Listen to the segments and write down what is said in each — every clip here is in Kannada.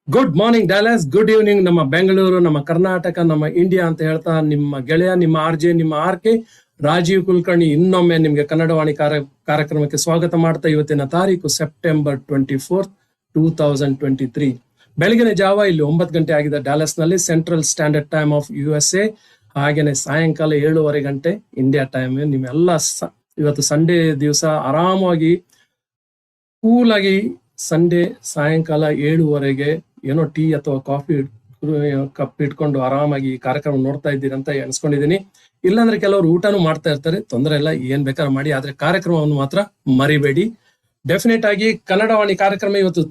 Good morning Dallas, good evening ನಮ್ಮ ಬೆಂಗಳೂರು, ನಮ್ಮ ಕರ್ನಾಟಕ, ನಮ್ಮ ಇಂಡಿಯಾ ಅಂತ ಹೇಳ್ತಾ ನಿಮ್ಮ ಗೆಳೆಯ, ನಿಮ್ಮ ಆರ್ಜೆ, ನಿಮ್ಮ ಆರ್ಕೆ ರಾಜೀವ್ ಕುಲಕರ್ಣಿ ಇನ್ನೊಮ್ಮೆ ನಿಮ್ಗೆ ಕನ್ನಡವಾಣಿ ಕಾರ್ಯಕ್ರಮಕ್ಕೆ ಸ್ವಾಗತ ಮಾಡ್ತಾ. ಇವತ್ತಿನ ತಾರೀಕು ಸೆಪ್ಟೆಂಬರ್ 24, 2023. ಬೆಳಗಿನ ಜಾವ ಇಲ್ಲಿ 9 ಗಂಟೆ ಆಗಿದೆ ಡ್ಯಾಲಸ್ ನಲ್ಲಿ, central standard time of USA. ಹಾಗೇನೆ ಸಾಯಂಕಾಲ 7:15 ಗಂಟೆ ಇಂಡಿಯಾ ಟೈಮ್. ನಿಮ್ಮೆಲ್ಲ ಇವತ್ತು ಸಂಡೇ ದಿವಸ ಆರಾಮಾಗಿ ಕೂಲಾಗಿ ಸಂಡೇ ಸಾಯಂಕಾಲ 7:15 ಏನೋ ಟೀ ಅಥವಾ ಕಾಫಿ ಕಪ್ ಇಟ್ಕೊಂಡು ಆರಾಮಾಗಿ ಈ ಕಾರ್ಯಕ್ರಮ ನೋಡ್ತಾ ಇದ್ದೀರಿ ಅಂತ ಎಣಿಸ್ಕೊಂಡಿದ್ದೀನಿ. ಇಲ್ಲಾಂದ್ರೆ ಕೆಲವರು ಊಟನೂ ಮಾಡ್ತಾ ಇರ್ತಾರೆ, ತೊಂದರೆ ಇಲ್ಲ, ಏನ್ ಬೇಕಾದ್ರೂ ಮಾಡಿ, ಆದ್ರೆ ಕಾರ್ಯಕ್ರಮವನ್ನು ಮಾತ್ರ ಮರಿಬೇಡಿ. ಡೆಫಿನೆಟ್ ಆಗಿ ಕನ್ನಡವಾಣಿ ಕಾರ್ಯಕ್ರಮ ಇವತ್ತು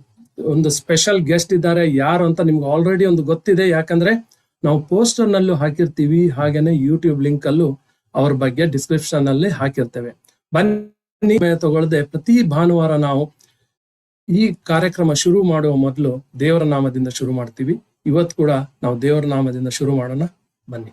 ಒಂದು ಸ್ಪೆಷಲ್ ಗೆಸ್ಟ್ ಇದ್ದಾರೆ. ಯಾರು ಅಂತ ನಿಮ್ಗೆ ಆಲ್ರೆಡಿ ಒಂದು ಗೊತ್ತಿದೆ, ಯಾಕಂದ್ರೆ ನಾವು ಪೋಸ್ಟರ್ ನಲ್ಲೂ ಹಾಕಿರ್ತೀವಿ, ಹಾಗೇನೆ ಯೂಟ್ಯೂಬ್ ಲಿಂಕ್ ಅಲ್ಲೂ ಅವ್ರ ಬಗ್ಗೆ ಡಿಸ್ಕ್ರಿಪ್ಷನ್ ಅಲ್ಲಿ ಹಾಕಿರ್ತೇವೆ. ಬನ್ನಿ ತಗೊಳ್ಳದೆ ಪ್ರತಿ ಭಾನುವಾರ ನಾವು ಈ ಕಾರ್ಯಕ್ರಮ ಶುರು ಮಾಡುವ ಮೊದಲು ದೇವರ ನಾಮದಿಂದ ಶುರು ಮಾಡ್ತೀವಿ. ಇವತ್ತು ಕೂಡ ನಾವು ದೇವರ ನಾಮದಿಂದ ಶುರು ಮಾಡೋಣ, ಬನ್ನಿ.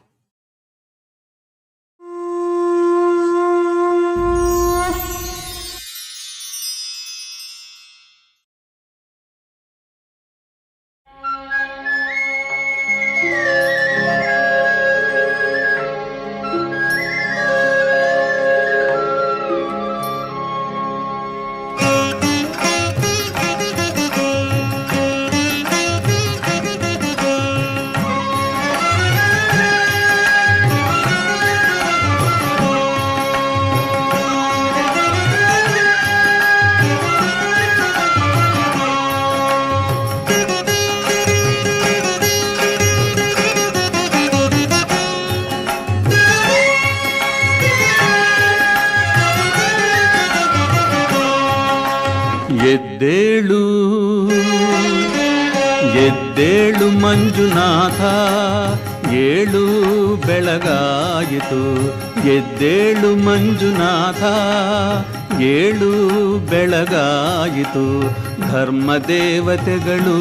ಎದ್ದೇಳು ಎದ್ದೇಳು ಮಂಜುನಾಥ, ಏಳು ಬೆಳಗಾಯಿತು. ಎದ್ದೇಳು ಮಂಜುನಾಥ, ಏಳು ಬೆಳಗಾಯಿತು. ಧರ್ಮದೇವತೆಗಳು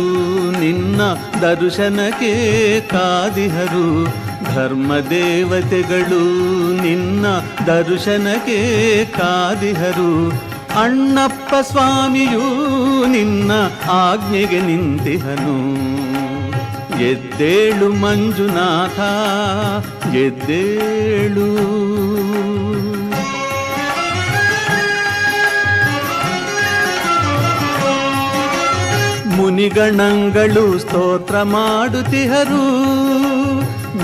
ನಿನ್ನ ದರ್ಶನಕ್ಕೆ ಕಾದಿಹರು. ಧರ್ಮದೇವತೆಗಳು ನಿನ್ನ ದರ್ಶನಕ್ಕೆ ಕಾದಿಹರು. ಅಣ್ಣಪ್ಪ ಸ್ವಾಮಿಯೂ ನಿನ್ನ ಆಜ್ಞೆಗೆ ನಿಂತಿಹನು. ಎದ್ದೇಳು ಮಂಜುನಾಥ, ಎದ್ದೇಳು. ಮುನಿಗಣಗಳು ಸ್ತೋತ್ರ ಮಾಡುತ್ತಿಹರು.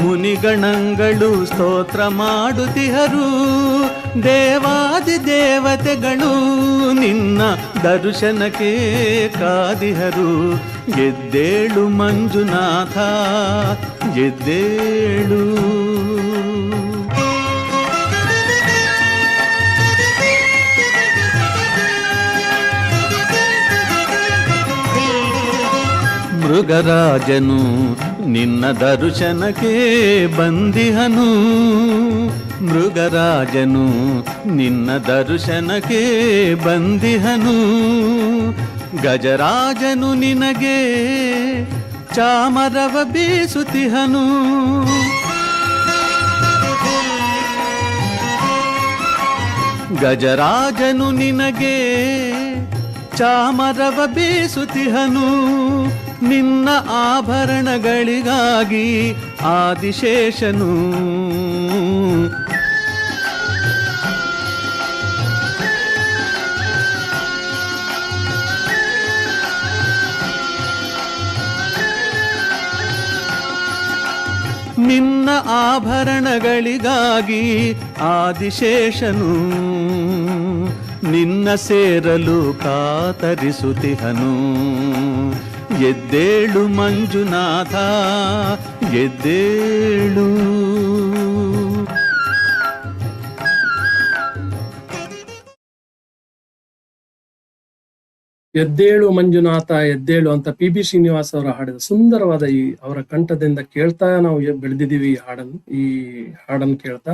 ಮುನಿಗಣಗಳು ಸ್ತೋತ್ರ ಮಾಡುತ್ತಿಹರು. ದೇವಾದಿ ದೇವತೆಗಳು ನಿನ್ನ ದರ್ಶನಕ್ಕೆ ಕಾದಿಹರು. ಎದ್ದೇಳು ಮಂಜುನಾಥ, ಎದ್ದೇಳು. ಮೃಗರಾಜನು ನಿನ್ನ ದರ್ಶನಕ್ಕೆ ಬಂದಿಹನು. ಮೃಗರಾಜನು ನಿನ್ನ ದರ್ಶನಕ್ಕೆ ಬಂದಿಹನು. ಗಜರಾಜನು ನಿನಗೆ ಚಾಮರವ ಬೀಸುತ್ತಿಹನು. ಗಜರಾಜನು ನಿನಗೆ ಚಾಮರವ ಬೀಸುತ್ತಿಹನು. ನಿನ್ನ ಆಭರಣಗಳಿಗಾಗಿ ಆದಿಶೇಷನು ನಿನ್ನ ಆಭರಣಗಳಿಗಾಗಿ ಆದಿಶೇಷನು ನಿನ್ನ ಸೇರಲು ಕಾತರಿಸುತ್ತಿಹನು. ಎದ್ದೇಳು ಮಂಜುನಾಥ, ಎದ್ದೇಳು. ಎದ್ದೇಳು ಮಂಜುನಾಥ, ಎದ್ದೇಳು ಅಂತ PB ಶ್ರೀನಿವಾಸ್ ಅವರ ಹಾಡಿದ ಸುಂದರವಾದ ಈ ಅವರ ಕಂಠದಿಂದ ಕೇಳ್ತಾ ನಾವು ಬೆಳೆದಿದ್ದೀವಿ ಈ ಹಾಡನ್ನು ಕೇಳ್ತಾ.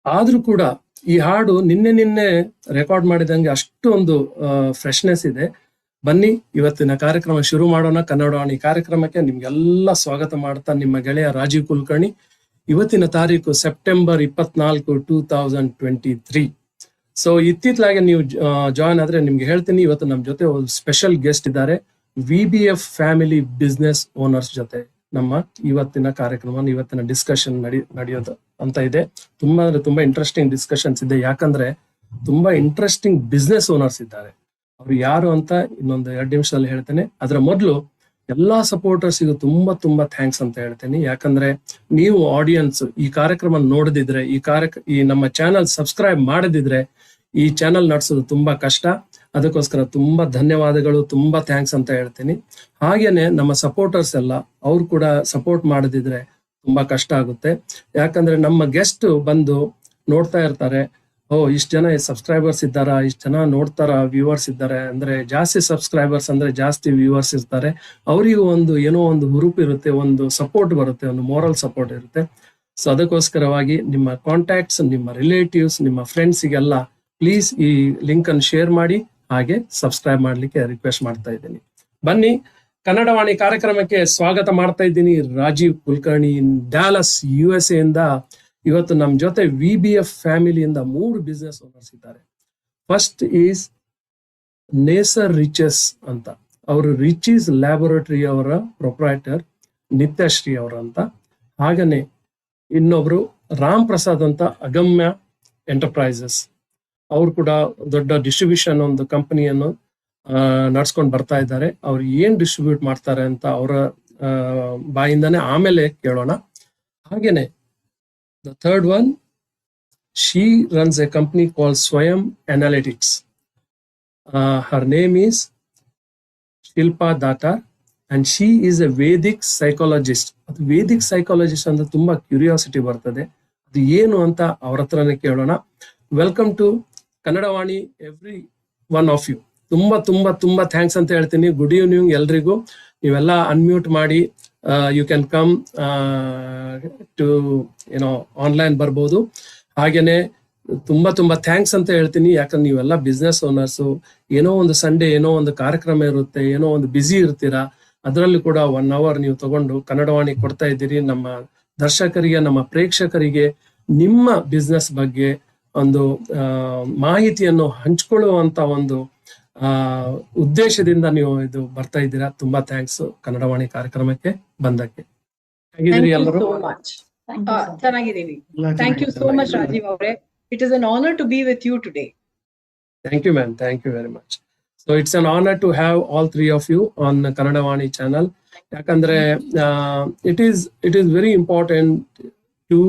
ಆದ್ರೂ ಕೂಡ ಈ ಹಾಡು ನಿನ್ನೆ ರೆಕಾರ್ಡ್ ಮಾಡಿದಂಗೆ ಅಷ್ಟು ಒಂದು ಫ್ರೆಶ್ನೆಸ್ ಇದೆ. ಬನ್ನಿ ಇವತ್ತಿನ ಕಾರ್ಯಕ್ರಮ ಶುರು ಮಾಡೋಣ. ಕನ್ನಡವಾಣಿ ಕಾರ್ಯಕ್ರಮಕ್ಕೆ ನಿಮ್ಗೆಲ್ಲ ಸ್ವಾಗತ ಮಾಡ್ತಾ ನಿಮ್ಮ ಗೆಳೆಯ ರಾಜೀವ್ ಕುಲಕರ್ಣಿ. ಇವತ್ತಿನ ತಾರೀಕು ಸೆಪ್ಟೆಂಬರ್ 24, 2023. ಸೊ ಇತ್ತಿತ್ತಲಾಗೆ ನೀವು ಜಾಯ್ನ್ ಆದ್ರೆ ನಿಮ್ಗೆ ಹೇಳ್ತೀನಿ, ಇವತ್ತು ನಮ್ ಜೊತೆ ಒಂದು ಸ್ಪೆಷಲ್ ಗೆಸ್ಟ್ ಇದ್ದಾರೆ. VBF ಫ್ಯಾಮಿಲಿ ಬಿಸ್ನೆಸ್ ಓನರ್ಸ್ ಜೊತೆ ನಮ್ಮ ಇವತ್ತಿನ ಕಾರ್ಯಕ್ರಮ, ಇವತ್ತಿನ ಡಿಸ್ಕಷನ್ ನಡೆಯೋದು ಅಂತ ಇದೆ. ತುಂಬಾ ಅಂದ್ರೆ ತುಂಬಾ ಇಂಟ್ರೆಸ್ಟಿಂಗ್ ಡಿಸ್ಕಷನ್ಸ್ ಇದೆ. ಯಾಕಂದ್ರೆ ತುಂಬಾ ಇಂಟ್ರೆಸ್ಟಿಂಗ್ ಬಿಸ್ನೆಸ್ ಓನರ್ಸ್ ಇದ್ದಾರೆ. ಅವ್ರು ಯಾರು ಅಂತ ಇನ್ನೊಂದು 2 ನಿಮಿಷದಲ್ಲಿ ಹೇಳ್ತೇನೆ. ಅದರ ಮೊದಲು ಎಲ್ಲಾ ಸಪೋರ್ಟರ್ಸ್ಗೂ ತುಂಬಾ ತುಂಬಾ ಥ್ಯಾಂಕ್ಸ್ ಅಂತ ಹೇಳ್ತೇನೆ. ಯಾಕಂದ್ರೆ ನೀವು ಆಡಿಯನ್ಸ್ ಈ ಕಾರ್ಯಕ್ರಮ ನೋಡದಿದ್ರೆ, ಈ ನಮ್ಮ ಚಾನಲ್ ಸಬ್ಸ್ಕ್ರೈಬ್ ಮಾಡದಿದ್ರೆ ಈ ಚಾನಲ್ ನಡೆಸೋದು ತುಂಬಾ ಕಷ್ಟ. ಅದಕ್ಕೋಸ್ಕರ ತುಂಬಾ ಧನ್ಯವಾದಗಳು, ತುಂಬಾ ಥ್ಯಾಂಕ್ಸ್ ಅಂತ ಹೇಳ್ತೀನಿ. ಹಾಗೇನೆ ನಮ್ಮ ಸಪೋರ್ಟರ್ಸ್ ಎಲ್ಲ ಅವ್ರು ಕೂಡ ಸಪೋರ್ಟ್ ಮಾಡದಿದ್ರೆ ತುಂಬಾ ಕಷ್ಟ ಆಗುತ್ತೆ. ಯಾಕಂದ್ರೆ ನಮ್ಮ ಗೆಸ್ಟ್ ಬಂದು ನೋಡ್ತಾ ಇರ್ತಾರೆ, ಇಷ್ಟು ಜನ ಸಬ್ಸ್ಕ್ರೈಬರ್ಸ್ ಇದ್ದಾರಾ, ಇಷ್ಟು ಜನ ನೋಡ್ತಾರ, ವ್ಯೂವರ್ಸ್ ಇದ್ದಾರೆ ಅಂದ್ರೆ, ಜಾಸ್ತಿ ಸಬ್ಸ್ಕ್ರೈಬರ್ಸ್ ಅಂದ್ರೆ ಜಾಸ್ತಿ ವ್ಯೂವರ್ಸ್ ಇರ್ತಾರೆ. ಅವರಿಗೂ ಏನೋ ಒಂದು ಹುರುಪು ಇರುತ್ತೆ, ಒಂದು ಸಪೋರ್ಟ್ ಬರುತ್ತೆ, ಒಂದು ಮೋರಲ್ ಸಪೋರ್ಟ್ ಇರುತ್ತೆ. ಸೊ ಅದಕ್ಕೋಸ್ಕರವಾಗಿ ನಿಮ್ಮ ಕಾಂಟ್ಯಾಕ್ಟ್ಸ್, ನಿಮ್ಮ ರಿಲೇಟಿವ್ಸ್, ನಿಮ್ಮ ಫ್ರೆಂಡ್ಸಿಗೆಲ್ಲ ಪ್ಲೀಸ್ ಈ ಲಿಂಕ್ ಅನ್ನು ಶೇರ್ ಮಾಡಿ, ಹಾಗೆ ಸಬ್ಸ್ಕ್ರೈಬ್ ಮಾಡ್ಲಿಕ್ಕೆ ರಿಕ್ವೆಸ್ಟ್ ಮಾಡ್ತಾ ಇದ್ದೀನಿ. ಬನ್ನಿ, ಕನ್ನಡವಾಣಿ ಕಾರ್ಯಕ್ರಮಕ್ಕೆ ಸ್ವಾಗತ ಮಾಡ್ತಾ ಇದ್ದೀನಿ. ರಾಜೀವ್ ಕುಲಕರ್ಣಿ ಇನ್ ಡ್ಯಾಲಸ್, USA ಇಂದ ಇವತ್ತು ನಮ್ಮ ಜೊತೆ VBF ಫ್ಯಾಮಿಲಿಯಿಂದ 3 ಬಿಸ್ನೆಸ್ ಓನರ್ಸ್ ಇದ್ದಾರೆ. ಫಸ್ಟ್ ಈಸ್ ನೇಸರ್ ರಿಚಸ್ ಅಂತ, ಅವರು ರಿಚೀಸ್ ಲ್ಯಾಬೊರೇಟರಿ ಅವರ ಪ್ರೊಪ್ರೈಟರ್ ನಿತ್ಯಶ್ರೀ ಅವರು ಅಂತ. ಹಾಗೇನೆ ಇನ್ನೊಬ್ರು ರಾಮ್ ಪ್ರಸಾದ್ ಅಂತ, ಅಗಮ್ಯ ಎಂಟರ್ಪ್ರೈಸಸ್. ಅವ್ರು ಕೂಡ ದೊಡ್ಡ ಡಿಸ್ಟ್ರಿಬ್ಯೂಷನ್ ಒಂದು ಕಂಪನಿಯನ್ನು ನಡ್ಸ್ಕೊಂಡು ಬರ್ತಾ ಇದ್ದಾರೆ. ಅವ್ರು ಏನ್ ಡಿಸ್ಟ್ರಿಬ್ಯೂಟ್ ಮಾಡ್ತಾರೆ ಅಂತ ಅವರ ಬಾಯಿಂದಾನೆ ಆಮೇಲೆ ಕೇಳೋಣ. ಹಾಗೇನೆ the third one, she runs a company called Swayam Analytics. Her name is Shilpa Datar and she is a Vedic psychologist. Vedic psychologist ಅಂದ್ರೆ ತುಂಬಾ ಕ್ಯೂರಿಯಾಸಿಟಿ ಬರ್ತದೆ, ಅದು ಏನು ಅಂತ ಅವ್ರ ಹತ್ರನೇ ಕೇಳೋಣ. Welcome to Kannadavani everyone of you. ತುಂಬಾ ತುಂಬಾ ತುಂಬಾ ಥ್ಯಾಂಕ್ಸ್ ಅಂತ ಹೇಳ್ತೀನಿ. ಗುಡ್ ಈವ್ನಿಂಗ್ ಎಲ್ರಿಗೂ. ನೀವೆಲ್ಲ ಅನ್ಮ್ಯೂಟ್ ಮಾಡಿ, you can come to online ಬರ್ಬೋದು. ಹಾಗೇನೆ ತುಂಬಾ ತುಂಬಾ ಥ್ಯಾಂಕ್ಸ್ ಅಂತ ಹೇಳ್ತೀನಿ. ಯಾಕಂದ್ರೆ ನೀವೆಲ್ಲ ಬಿಸ್ನೆಸ್ ಓನರ್ಸು, ಏನೋ ಒಂದು ಸಂಡೇ ಏನೋ ಒಂದು ಕಾರ್ಯಕ್ರಮ ಇರುತ್ತೆ, ಏನೋ ಒಂದು ಬ್ಯುಸಿ ಇರ್ತೀರಾ, ಅದರಲ್ಲೂ ಕೂಡ 1 hour ನೀವು ತಗೊಂಡು ಕನ್ನಡವಾಣಿ ಕೊಡ್ತಾ ಇದ್ದೀರಿ. ನಮ್ಮ ದರ್ಶಕರಿಗೆ, ನಮ್ಮ ಪ್ರೇಕ್ಷಕರಿಗೆ ನಿಮ್ಮ ಬಿಸ್ನೆಸ್ ಬಗ್ಗೆ ಒಂದು ಮಾಹಿತಿಯನ್ನು ಹಂಚ್ಕೊಳ್ಳುವಂತ ಒಂದು ಉದ್ದೇಶದಿಂದ ನೀವು ಇದು ಬರ್ತಾ ಇದ್ದೀರಾ. ತುಂಬಾ ಥ್ಯಾಂಕ್ಸ್ ಕನ್ನಡವಾಣಿ ಕಾರ್ಯಕ್ರಮಕ್ಕೆ ಬಂದಕ್ಕೆ. ಹೇಗಿದ್ದೀರಿ ಎಲ್ಲರೂ? ಚೆನ್ನಾಗಿದ್ದೀವಿ. Thank you so much Rajeev ಅವರೇ. It is an honour to be with you today. Thank you ma'am, thank you very much. So it's an honour to have all 3 of you on ಕನ್ನಡವಾಣಿ ಚಾನಲ್. ಯಾಕಂದ್ರೆ it is very important to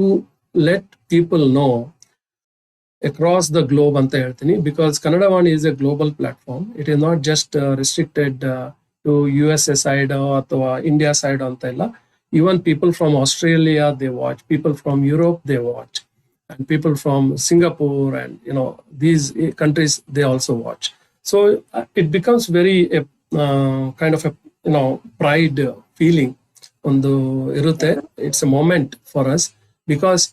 let people know across the globe ಅಂತ ಹೇಳ್ತೀನಿ, because Kannadavani is a global platform. It is not just restricted to USA side ಅಥವಾ India side ಅಂತ ಇಲ್ಲ. Even people from Australia they watch, people from Europe they watch, and people from Singapore and these countries they also watch. So it becomes very kind of a pride feeling ಒಂದು ಇರುತ್ತೆ. It's a moment for us, because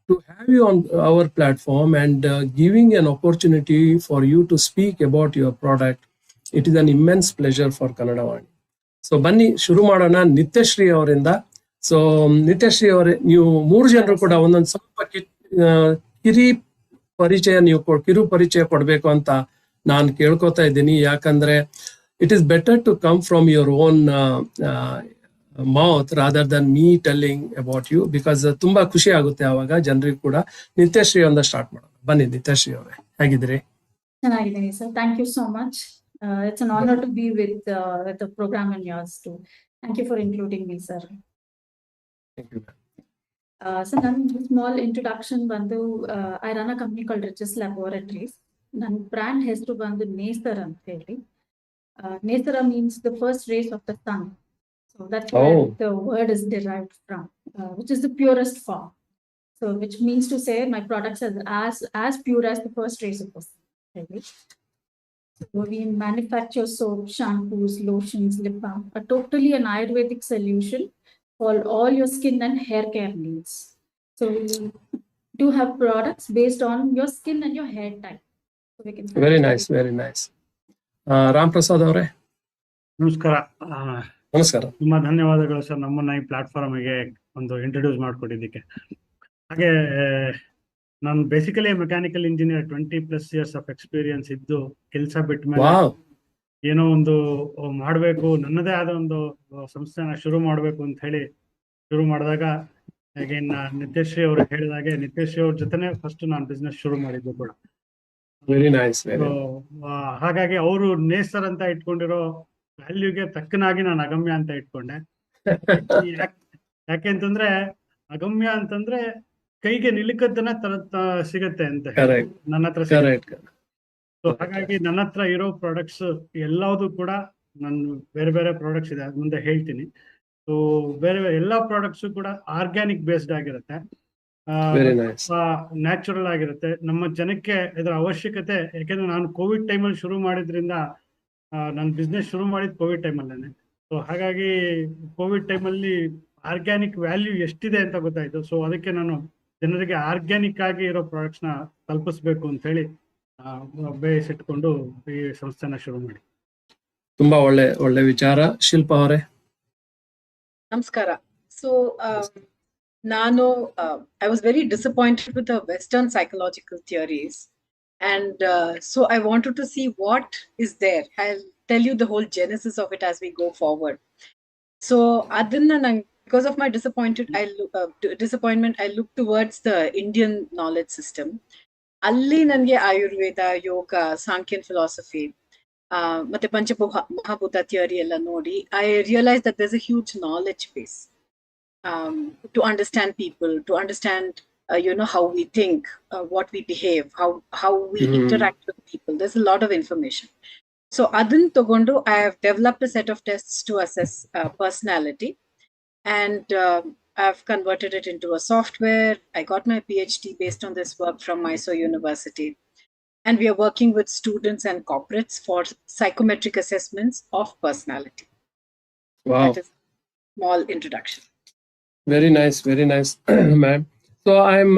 to have you on our platform and giving an opportunity for you to speak about your product, it is an immense pleasure for Kannadavani. So ಬನ್ನಿ ಶುರು ಮಾಡೋಣ ನಿತ್ಯಶ್ರೀ ಅವರಿಂದ. ಸೊ ನಿತ್ಯಶ್ರೀ ಅವರೇ, ನೀವು 3 ಜನರು ಕೂಡ ಒಂದೊಂದು ಸ್ವಲ್ಪ ಕಿರು ಪರಿಚಯ ಕೊಡ್ಬೇಕು ಅಂತ ನಾನು ಕೇಳ್ಕೊತಾ ಇದ್ದೀನಿ. ಯಾಕಂದ್ರೆ it is better to come from your own mouth rather than me telling about you, because ತುಂಬಾ ಖುಷಿ ಆಗುತ್ತೆ ಆವಾಗ ಜನರಿಗೂ ಕೂಡ. ನಿತ್ಯಶ್ರೀ ಅಂತ ಸ್ಟಾರ್ಟ್ ಮಾಡೋಣ. ಬನ್ನಿ ನಿತ್ಯಶ್ರೀ ಅವರೇ, ಹೇಗಿದ್ದೀರಿ? ಚೆನ್ನಾಗಿದ್ದೀನಿ sir, thank you so much. It's an honor to be with the program and yours too. Thank you for including me, sir. Thank you. So ನನ್ನ ಸ್ಮಾಲ್ ಇಂಟ್ರೊಡಕ್ಷನ್ ಬಂದು, I run a company called Rajeev Laboratories. ನನ್ನ ಬ್ರ್ಯಾಂಡ್ ಹೆಸರು ಬಂದು ನೇಸರ್ ಅಂತ ಹೇಳಿ. Nesara means the first rays of the sun. So that's where the word is derived from, which is the purest form. So which means to say my products are as pure as the first rays of the sun. Right? So we manufacture soap, shampoos, lotions, lip balm, a totally an Ayurvedic solution for all your skin and hair care needs. So we do have products based on your skin and your hair type. So we can very nice, very nice. Ram Prasad ಅವರೇ, ನಮಸ್ಕಾರ. ನಮಸ್ಕಾರ. ತುಂಬಾ ಧನ್ಯವಾದಗಳು ಸರ್, ನಮ್ಮನ್ನ ಈ ಪ್ಲಾಟ್ಫಾರ್ಮ್ಗೆ ಒಂದು ಇಂಟ್ರೊಡ್ಯೂಸ್ ಮಾಡ್ಕೊಟ್ಟಿದ್ದಕ್ಕೆ. ಹಾಗೆ ನಾನು basically mechanical engineer, 20+ years of experience ಇದ್ದು ಕೆಲಸ ಬಿಟ್ಟ ಮೇಲೆ ಏನೋ ಒಂದು ಮಾಡಬೇಕು, ನನ್ನದೇ ಆದ ಒಂದು ಸಂಸ್ಥೆನ ಶುರು ಮಾಡಬೇಕು ಅಂತ ಹೇಳಿ ಶುರು ಮಾಡಿದಾಗ, ಅಗೇನ್ ನಿತ್ಯಶ್ರೀ ಅವರು ಹೇಳಿದಾಗೆ ನಿತ್ಯಶ್ರೀ ಅವ್ರ ಜೊತೆನೆ ಫಸ್ಟ್ ನಾನು ಬಿಸ್ನೆಸ್ ಶುರು ಮಾಡಿದ್ದು ಕೂಡ. Very nice. So, ಹಾಗಾಗಿ ಅವರು ನೇಸರ್ ಅಂತ ಇಟ್ಕೊಂಡಿರೋ ವ್ಯಾಲ್ಯೂಗೆ ತಕ್ಕನಾಗಿ ನಾನು ಅಗಮ್ಯ ಅಂತ ಇಟ್ಕೊಂಡೆ. ಯಾಕೆಂತಂದ್ರೆ ಅಗಮ್ಯ ಅಂತಂದ್ರೆ ಕೈಗೆ ನಿಲುಕದ್ದನ್ನ ಸಿಗತ್ತೆ ಅಂತ ಹೇಳಿ ನನ್ನ ಹತ್ರ ಸಿಗುತ್ತೆ. ಸೊ ಹಾಗಾಗಿ ನನ್ನ ಹತ್ರ ಇರೋ ಪ್ರಾಡಕ್ಟ್ಸ್ ಎಲ್ಲಾವುದು ಕೂಡ ನಾನು ಬೇರೆ ಬೇರೆ ಪ್ರಾಡಕ್ಟ್ಸ್ ಇದೆ, ಅದ್ ಮುಂದೆ ಹೇಳ್ತೀನಿ. ಸೊ ಬೇರೆ ಎಲ್ಲಾ ಪ್ರಾಡಕ್ಟ್ಸ್ ಕೂಡ ಆರ್ಗ್ಯಾನಿಕ್ ಬೇಸ್ಡ್ ಆಗಿರುತ್ತೆ, ನ್ಯಾಚುರಲ್ ಆಗಿರುತ್ತೆ. ನಮ್ಮ ಜನಕ್ಕೆ ಇದರ ಅವಶ್ಯಕತೆ, ಯಾಕೆಂದ್ರೆ ನಾನು ಕೋವಿಡ್ ಟೈಮಲ್ಲಿ ಶುರು ಮಾಡಿದ್ರಿಂದ, ನಾನು ಬಿಸ್ನೆಸ್ ಶುರು ಮಾಡಿದ್ ಕೋವಿಡ್ ಟೈಮಲ್ಲೇನೆ. ಸೊ ಹಾಗಾಗಿ ಕೋವಿಡ್ ಟೈಮಲ್ಲಿ ಆರ್ಗ್ಯಾನಿಕ್ ವ್ಯಾಲ್ಯೂ ಎಷ್ಟಿದೆ ಅಂತ ಗೊತ್ತಾಯ್ತು. ಸೊ ಅದಕ್ಕೆ ನಾನು ಜನರಿಗೆ ಆರ್ಗ್ಯಾನಿಕ್ ಆಗಿ ಇರೋ ಪ್ರಾಡಕ್ಟ್ಸ್ ನ ತಲುಪಿಸ್ಬೇಕು ಅಂತ ಹೇಳಿ ಬೇಯಿಸಿಟ್ಕೊಂಡು ಈ ಸಂಸ್ಥೆನ ಶುರು ಮಾಡಿ. ತುಂಬಾ ಒಳ್ಳೆ ವಿಚಾರ. ಶಿಲ್ಪಾ ಅವರೇ ನಮಸ್ಕಾರ. ಸೊ ನಾನು I was very disappointed with the Western psychological theories, and so I wanted to see what is there. I'll tell you the whole genesis of it as we go forward. So because of my disappointment, I look towards the Indian knowledge system. ಅಲ್ಲಿ ನನಗೆ ಆಯುರ್ವೇದ, ಯೋಗ, ಸಾಂಖ್ಯನ್ ಫಿಲಾಸಫಿ ಮತ್ತೆ ಮಹಾಭೂತ ಥಿಯರಿ ಎಲ್ಲ ನೋಡಿ I realized that there's a huge knowledge base to understand people, to understand how we think, what we behave, how we interact with people. There's a lot of information. So adin togondo I have developed a set of tests to assess personality, and I've converted it into a software. I got my PhD based on this work from Mysore University, and we are working with students and corporates for psychometric assessments of personality. Wow. That is a small introduction. Very nice, ma'am. So I'm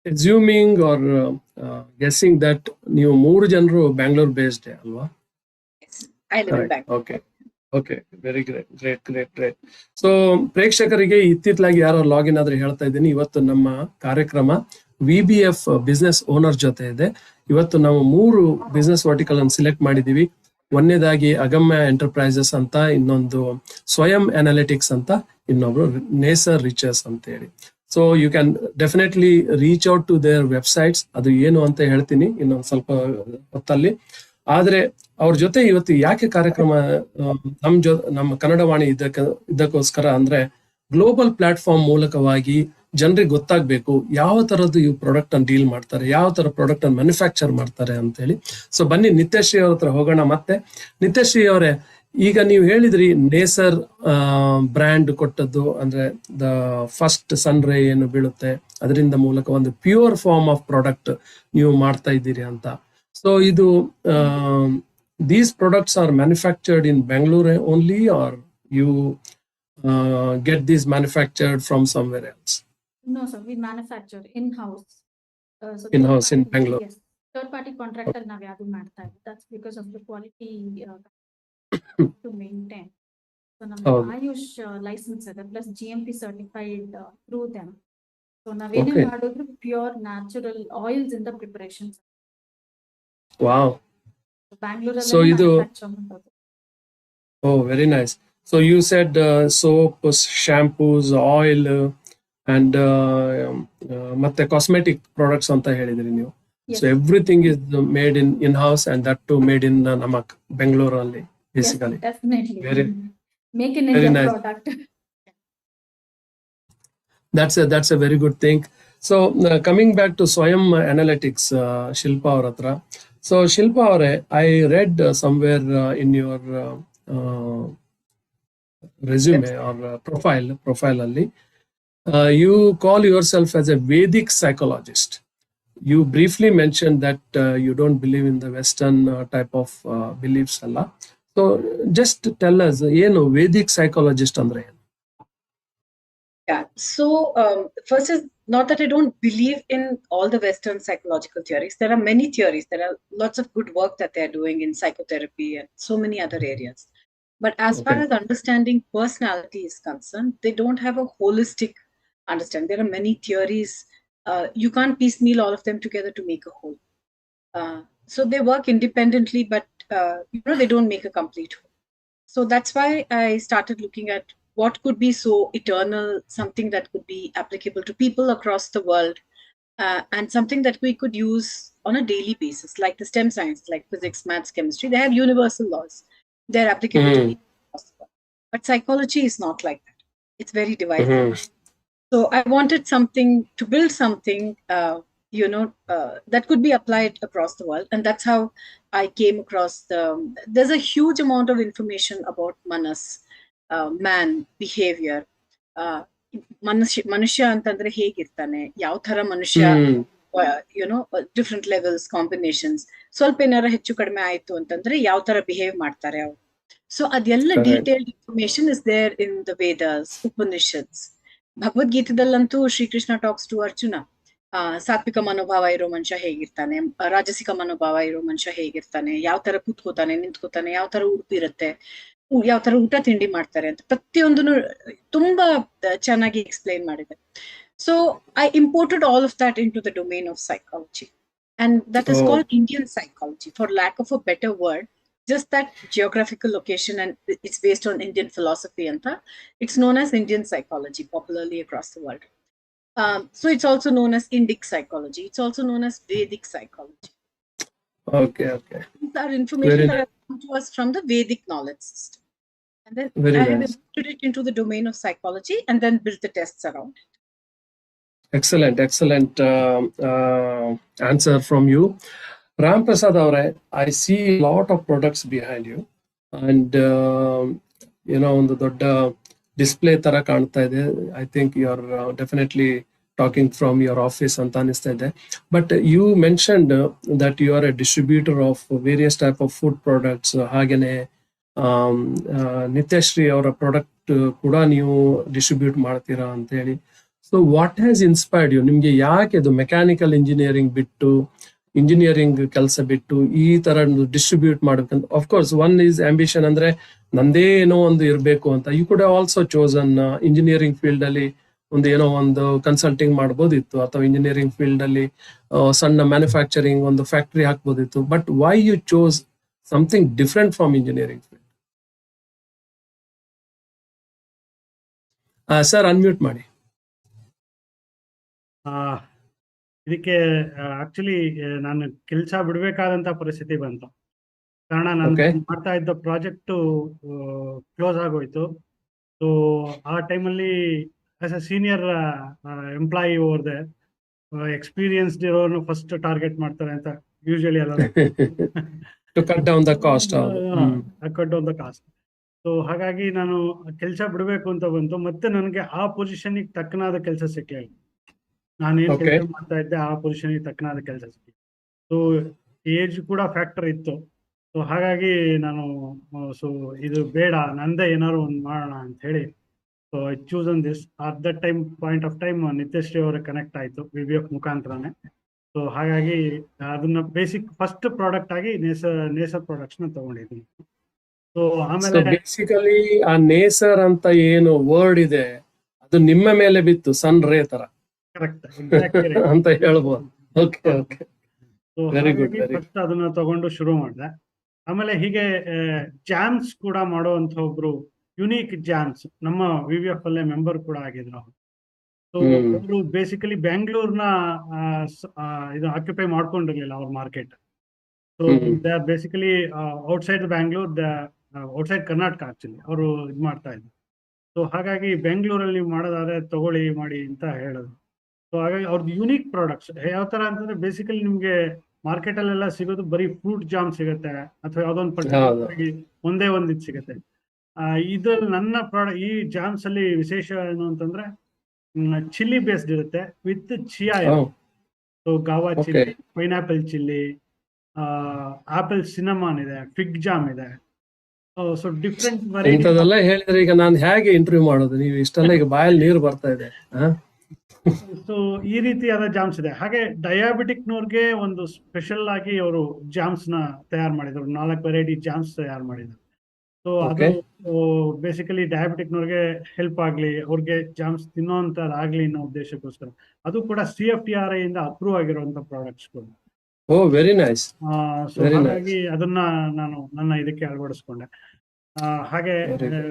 assuming or guessing that ನೀವು 3 ಜನರು ಬ್ಯಾಂಗ್ಳೂರ್ ಬೇಸ್ಡ್ ಅಲ್ವಾ? Yes, I live in Bangalore. Okay, very great. So ಪ್ರೇಕ್ಷಕರಿಗೆ ಇತ್ತಿತ್ತಲಾಗಿ ಯಾರೋ ಲಾಗಿನ್ ಆದ್ರೆ ಹೇಳ್ತಾ ಇದ್ದೀನಿ, ಇವತ್ತು ನಮ್ಮ ಕಾರ್ಯಕ್ರಮ VBF ಬಿಸ್ನೆಸ್ ಓನರ್ ಜೊತೆ ಇದೆ. ಇವತ್ತು ನಾವು 3 ಬಿಸ್ನೆಸ್ ವರ್ಟಿಕಲ್ ಅನ್ನು ಸಿಲೆಕ್ಟ್ ಮಾಡಿದೀವಿ. ಒಂದನೇದಾಗಿ ಅಗಮ್ಯ ಎಂಟರ್ಪ್ರೈಸಸ್ ಅಂತ, ಇನ್ನೊಂದು ಸ್ವಯಂ ಅನಾಲಿಟಿಕ್ಸ್ ಅಂತ, ಇನ್ನೊಬ್ರು ನೇಸರ್ ರಿಚರ್ಸ್ ಅಂತ ಹೇಳಿ. So you can definitely reach out to their websites. ಅದು ಏನು ಅಂತ ಹೇಳ್ತೀನಿ ಇನ್ನೊಂದು ಸ್ವಲ್ಪ ಹೊತ್ತಲ್ಲಿ. ಆದ್ರೆ ಅವ್ರ ಜೊತೆ ಇವತ್ತು ಯಾಕೆ ಕಾರ್ಯಕ್ರಮ ನಮ್ಮ ಕನ್ನಡವಾಣಿ ಇದಕ್ಕೋಸ್ಕರ ಅಂದ್ರೆ, ಗ್ಲೋಬಲ್ ಪ್ಲಾಟ್ಫಾರ್ಮ್ ಮೂಲಕವಾಗಿ ಜನರಿಗೆ ಗೊತ್ತಾಗ್ಬೇಕು ಯಾವ ತರದ್ದು ಈ ಪ್ರಾಡಕ್ಟ್ ಅನ್ನು ಡೀಲ್ ಮಾಡ್ತಾರೆ, ಯಾವ ತರ ಪ್ರಾಡಕ್ಟ್ ಅನ್ನು ಮ್ಯಾನುಫ್ಯಾಕ್ಚರ್ ಮಾಡ್ತಾರೆ ಅಂತ ಹೇಳಿ. ಸೊ ಬನ್ನಿ ನಿತ್ಯಶ್ರೀ ಅವ್ರ ಹತ್ರ ಹೋಗೋಣ. ಮತ್ತೆ ನಿತ್ಯಶ್ರೀ ಅವರೇ, ಈಗ ನೀವು ಹೇಳಿದ್ರಿ ನೇಸರ್ ಬ್ರ್ಯಾಂಡ್ ಕೊಟ್ಟದ್ದು, ಅಂದ್ರೆ ದ ಫಸ್ಟ್ ಸನ್ ರೇ ಏನು ಬೀಳುತ್ತೆ ಅದರಿಂದ ಮೂಲಕ ಒಂದು ಪ್ಯೂರ್ ಫಾರ್ಮ್ ಆಫ್ ಪ್ರಾಡಕ್ಟ್ ನೀವು ಮಾಡ್ತಾ ಇದ್ದೀರಿ ಅಂತ. ಸೊ ಇದು these products are manufactured in Bangalore only, or you get these manufactured from somewhere else? No, sir, we manufacture in-house. In-house in Bangalore. Yes, third-party contractor ನಾವು ಯಾವುದು ಮಾಡ್ತಾ ಇಲ್ಲ. That's because of the quality to maintain. So ನಮ್ಮ ಆಯುಷ್ ಲೈಸೆನ್ಸ್ ಇದೆ, plus GMP certified through them. So ನಾವೇನೇ ಮಾಡಿದ್ರು ಪ್ಯೂರ್ ನ್ಯಾಚುರಲ್ ಆಯಿಲ್ಸ್ ಇಂದ ಪ್ರಿಪರೇಷನ್ಸ್. Wow. Bangalore So ಇದು ಮಾಡೋದು. Oh, very nice. So you said soap, shampoos, oil, and ಮತ್ತೆ ಕಾಸ್ಮೆಟಿಕ್ ಪ್ರಾಡಕ್ಟ್ಸ್ ಅಂತ ಹೇಳಿದ್ರಿ ನೀವು. Yes. So everything is made in-house, and that too made in Namak, Bangalore only, basically. Yes, definitely. Make in very India nice product. That's a very good thing. So coming back to Swayam Analytics, Shilpa ಅವ್ರ ಹತ್ರ. So Shilpa ಅವರೇ, I read somewhere in your resume or profile ಅಲ್ಲಿ, you call yourself as a Vedic psychologist. You briefly mentioned that you don't believe in the Western type of beliefs ಅಲ್ಲ. So just tell us, ಏನು Vedic psychologist ಅಂದ್ರೆ ಏನು? Yeah. So first is not that I don't believe in all the Western psychological theories. There are many theories. There are lots of good work that they are doing in psychotherapy and so many other areas. But as far as understanding personality is concerned, they don't have a holistic understanding. There are many theories. You can't piecemeal all of them together to make a whole. So they work independently, but they don't make a complete whole. So that's why I started looking at what could be so eternal, something that could be applicable to people across the world, and something that we could use on a daily basis, like the STEM science, like physics, maths, chemistry. They have universal laws. They're applicable to people across the world. But psychology is not like that. It's very divided. So I wanted something to build something, that could be applied across the world. And that's how I came across there's a huge amount of information about manas, man, behavior. ಮನುಷ್ಯ ಅಂತಂದ್ರೆ ಹೇಗಿರ್ತಾನೆ, ಯಾವ ತರ ಮನುಷ್ಯ, ಡಿಫ್ರೆಂಟ್ ಲೆವೆಲ್ಸ್, ಕಾಂಬಿನೇಷನ್ಸ್. ಸ್ವಲ್ಪ ಏನಾರ ಹೆಚ್ಚು ಕಡಿಮೆ ಆಯ್ತು ಅಂತಂದ್ರೆ ಯಾವ ತರ ಬಿಹೇವ್ ಮಾಡ್ತಾರೆ ಅವ್ರು. ಸೊ ಅದೆಲ್ಲ detailed information is there in the Vedas, Upanishads. ಭಗವದ್ಗೀತೆದಲ್ಲಂತೂ ಶ್ರೀಕೃಷ್ಣ ಟಾಕ್ಸ್ ಟು ಅರ್ಜುನ. ಸಾತ್ವಿಕ ಮನೋಭಾವ ಇರೋ ಮನುಷ್ಯ ಹೇಗಿರ್ತಾನೆ, ರಾಜಸಿಕ ಮನೋಭಾವ ಇರೋ ಮನುಷ್ಯ ಹೇಗಿರ್ತಾನೆ, ಯಾವ ತರ ಕೂತ್ಕೋತಾನೆ, ನಿಂತ್ಕೋತಾನೆ, ಯಾವ ತರ ಉಡುಪಿರುತ್ತೆ, ಯಾವ ತರ ಊಟ ತಿಂಡಿ ಮಾಡ್ತಾರೆ ಅಂತ ಪ್ರತಿಯೊಂದನ್ನು ತುಂಬಾ ಚೆನ್ನಾಗಿ ಎಕ್ಸ್ಪ್ಲೈನ್ ಮಾಡಿದೆ. So I imported all of that into the domain of psychology, and that is called Indian psychology, for lack of a better word. Just that geographical location, and it's based on Indian philosophy, and it's known as Indian psychology popularly across the world. So it's also known as Indic psychology. It's also known as Vedic psychology. Okay. These are information that have come to us from the Vedic knowledge system. And then I have imported it into the domain of psychology and then built the tests around it. Excellent answer from you. Ram Prasad avare, I see a lot of products behind you, and ಒಂದು ದೊಡ್ಡ ಡಿಸ್ಪ್ಲೇ ತರ ಕಾಣ್ತಾ ಇದೆ. I think you are definitely talking from your office ಅಂತ ಅನಿಸ್ತಾ ಇದೆ. But you mentioned that you are a distributor of various type of food products. ಹಾಗೇನೆ ನಿತ್ಯಶ್ರೀ ಅವರ ಪ್ರಾಡಕ್ಟ್ ಕೂಡ ನೀವು ಡಿಸ್ಟ್ರಿಬ್ಯೂಟ್ ಮಾಡ್ತೀರಾ ಅಂತ ಹೇಳಿ. So what has inspired you? ನಿಮ್ಗೆ ಯಾಕೆ ಇದು ಮೆಕ್ಯಾನಿಕಲ್ ಇಂಜಿನಿಯರಿಂಗ್ ಬಿಟ್ಟು, ಇಂಜಿನಿಯರಿಂಗ್ ಕೆಲಸ ಬಿಟ್ಟು ಈ ತರ ಡಿಸ್ಟ್ರಿಬ್ಯೂಟ್ ಮಾಡ್ಬೇಕಂತ? Of course one is ambition, ಅಂದ್ರೆ ನಂದೇ ಏನೋ ಒಂದು ಇರಬೇಕು ಅಂತ. You could also chosen engineering field ಅಲ್ಲಿ ಒಂದು ಕನ್ಸಲ್ಟಿಂಗ್ ಮಾಡ್ಬೋದಿತ್ತು, ಅಥವಾ ಇಂಜಿನಿಯರಿಂಗ್ ಫೀಲ್ಡ್ ಅಲ್ಲಿ ಸಣ್ಣ ಮ್ಯಾನುಫ್ಯಾಕ್ಚರಿಂಗ್ ಒಂದು ಫ್ಯಾಕ್ಟರಿ ಹಾಕ್ಬೋದಿತ್ತು. But why you chose something different from engineering field? Sir unmute ಮಾಡಿ. ಇದಕ್ಕೆ ಆಕ್ಚುಲಿ ನಾನು ಕೆಲಸ ಬಿಡ್ಬೇಕಾದಂತ ಪರಿಸ್ಥಿತಿ ಬಂತು. ಕಾರಣ ನಾನು ಮಾಡ್ತಾ ಇದ್ದ ಪ್ರಾಜೆಕ್ಟ್ ಕ್ಲೋಸ್ ಆಗೋಯ್ತು. ಸೊ ಆ ಟೈಮಲ್ಲಿ ಆಸ್ ಅ ಸೀನಿಯರ್ ಎಂಪ್ಲಾಯಿ ಹೋದೆ. ಎಕ್ಸ್ಪೀರಿಯನ್ಸ್ಡ್ ಇರೋನು ಫಸ್ಟ್ ಟಾರ್ಗೆಟ್ ಮಾಡ್ತಾರೆ ಅಂತ ಯೂಶಲಿ ಎಲ್ಲ cut down the cost. So ಹಾಗಾಗಿ ನಾನು ಕೆಲಸ ಬಿಡಬೇಕು ಅಂತ ಬಂತು. ಮತ್ತೆ ನನಗೆ ಆ ಪೊಸಿಷನ್ಗೆ ತಕ್ಕನಾದ ಕೆಲಸ ಸಿಕ್ಲಿಲ್ಲ. ನಾನೇನ್ ಕೆಲಸ ಮಾಡ್ತಾ ಇದ್ದೆ ಆ ಪೊಸಿಷನ್ಗೆ ತಕ್ಕನಾದ ಕೆಲಸ ಸಿಕ್ಕಿಲ್ಲ. ಸೊ ಏಜ್ ಕೂಡ ಫ್ಯಾಕ್ಟರ್ ಇತ್ತು. ಸೊ ಹಾಗಾಗಿ ನಾನು ಸೊ ಇದು ಬೇಡ, ನಂದೇ ಏನಾದ್ರು ಒಂದು ಮಾಡೋಣ ಅಂತ ಹೇಳಿ so I choose on this. At that point of time Nityashree ಅವರ ಕನೆಕ್ಟ್ ಆಯ್ತು ವಿವಿಎಫ್ ಮುಖಾಂತರನೇ. ಸೊ ಹಾಗಾಗಿ ಅದನ್ನ ಬೇಸಿಕ್ ಫಸ್ಟ್ ಪ್ರಾಡಕ್ಟ್ ಆಗಿ ನೇಸರ್ ಪ್ರಾಡಕ್ಟ್ಸ್ ನ ತಗೊಂಡಿದ್ದೀನಿ. ಸೊ ಆಮೇಲೆ ಬೇಸಿಕಲಿ ಆ ನೇಸರ್ ಅಂತ ಏನು ವರ್ಡ್ ಇದೆ ಅದು ನಿಮ್ಮ ಮೇಲೆ ಬಿತ್ತು, ಸನ್ ರೇ ತರ. ಕರೆಕ್ಟ್ ಅಂತ ಹೇಳ್ಬೋದು. ಫಸ್ಟ್ ಅದನ್ನ ತಗೊಂಡು ಶುರು ಮಾಡಿದೆ. ಆಮೇಲೆ ಹೀಗೆ ಜಾಮ್ಸ್ ಕೂಡ ಮಾಡುವಂತ ಒಬ್ರು ಯುನೀಕ್ ಜಾಮ್ಸ್ ನಮ್ಮ ವಿವಿಎಫ್ ಅಲ್ಲೇ ಮೆಂಬರ್ ಕೂಡ ಆಗಿದ್ರು. ಸೊ ಅವರು ಬೇಸಿಕಲಿ ಬೆಂಗಳೂರ್ನ ಇದು ಆಕ್ಯುಪೈ ಮಾಡ್ಕೊಂಡಿರ್ಲಿಲ್ಲ ಅವ್ರ market. So they are basically outside Bangalore, outside Karnataka actually ಅವರು ಇದು ಮಾಡ್ತಾ ಇದ್ರು. ಸೊ ಹಾಗಾಗಿ ಬೆಂಗಳೂರಲ್ಲಿ ನೀವು ಮಾಡೋದಾದ್ರೆ ತಗೊಳ್ಳಿ ಮಾಡಿ ಅಂತ ಹೇಳಿದ್ರು. ಸೊ ಹಾಗಾಗಿ ಅವ್ರದ್ದು ಯುನೀಕ್ ಪ್ರಾಡಕ್ಟ್ಸ್ ಯಾವ ತರ ಅಂತಂದ್ರೆ ಬೇಸಿಕಲಿ ನಿಮ್ಗೆ ಮಾರ್ಕೆಟ್ ಅಲ್ಲೆಲ್ಲ ಸಿಗೋದು ಬರೀ ಫ್ರೂಟ್ ಜಾಮ್ ಸಿಗುತ್ತೆ, ಅಥವಾ ಯಾವ್ದೊಂದು ಪರ್ಟಿಕ್ಯುಲರ್ ಒಂದೇ ಇದು ಸಿಗುತ್ತೆ. ಇದ್ರಲ್ಲಿ ನನ್ನ ಪ್ರಾಡಕ್ಟ್ ಈ ಜಾಮ್ಸ್ ಅಲ್ಲಿ ವಿಶೇಷ ಏನು ಅಂತಂದ್ರೆ ಚಿಲ್ಲಿ ಬೇಸ್ಡ್ ಇರುತ್ತೆ with chia. So guava chilli, pineapple chilli, apple cinnamon ಇದೆ, ಫಿಗ್ ಜಾಮ್ ಇದೆ. ಸೊ ಡಿಫ್ರೆಂಟ್ ಇಂಥದೆಲ್ಲ ಹೇಳಿದ್ರೆ ಈಗ ನಾನು ಹೇಗೆ ಇಂಟರ್ವ್ಯೂ ಮಾಡೋದು? ನೀವು ಇಷ್ಟೆಲ್ಲ ಈಗ ಬಾಯಲ್ಲಿ ನೀರು ಬರ್ತಾ ಇದೆ. ಸೊ ಈ ರೀತಿಯಾದ ಜಾಮ್ಸ್ ಇದೆ. ಹಾಗೆ ಡಯಾಬಿಟಿಕ್ ನವ್ರಿಗೆ ಒಂದು ಸ್ಪೆಷಲ್ ಆಗಿ ಅವರು ಜಾಮ್ಸ್ ನ ತಯಾರು ಮಾಡಿದ್ರು, 4 ವೆರೈಟಿ ಜಾಮ್ಸ್ ತಯಾರು ಮಾಡಿದ್ರು. ಸೊ ಅದು ಬೇಸಿಕಲಿ ಡಯಾಬಿಟಿಕ್ ನವ್ರಿಗೆ ಹೆಲ್ಪ್ ಆಗ್ಲಿ, ಅವ್ರಿಗೆ ಜಾಮ್ಸ್ ತಿನ್ನೋಂಥದ್ದಾಗ್ಲಿ ಅನ್ನೋ ಉದ್ದೇಶಕ್ಕೋಸ್ಕರ. ಅದು ಕೂಡ CFTRI ಇಂದ ಅಪ್ರೂವ್ ಆಗಿರುವಂತ ಪ್ರಾಡಕ್ಟ್ಸ್. ಓ ವೆರಿ ನೈಸ್. ಸೊ Very ಹಾಗಾಗಿ ಅದನ್ನ ನಾನು ನನ್ನ ಇದಕ್ಕೆ ಅಳವಡಿಸ್ಕೊಂಡೆ. ಹಾಗೆ Very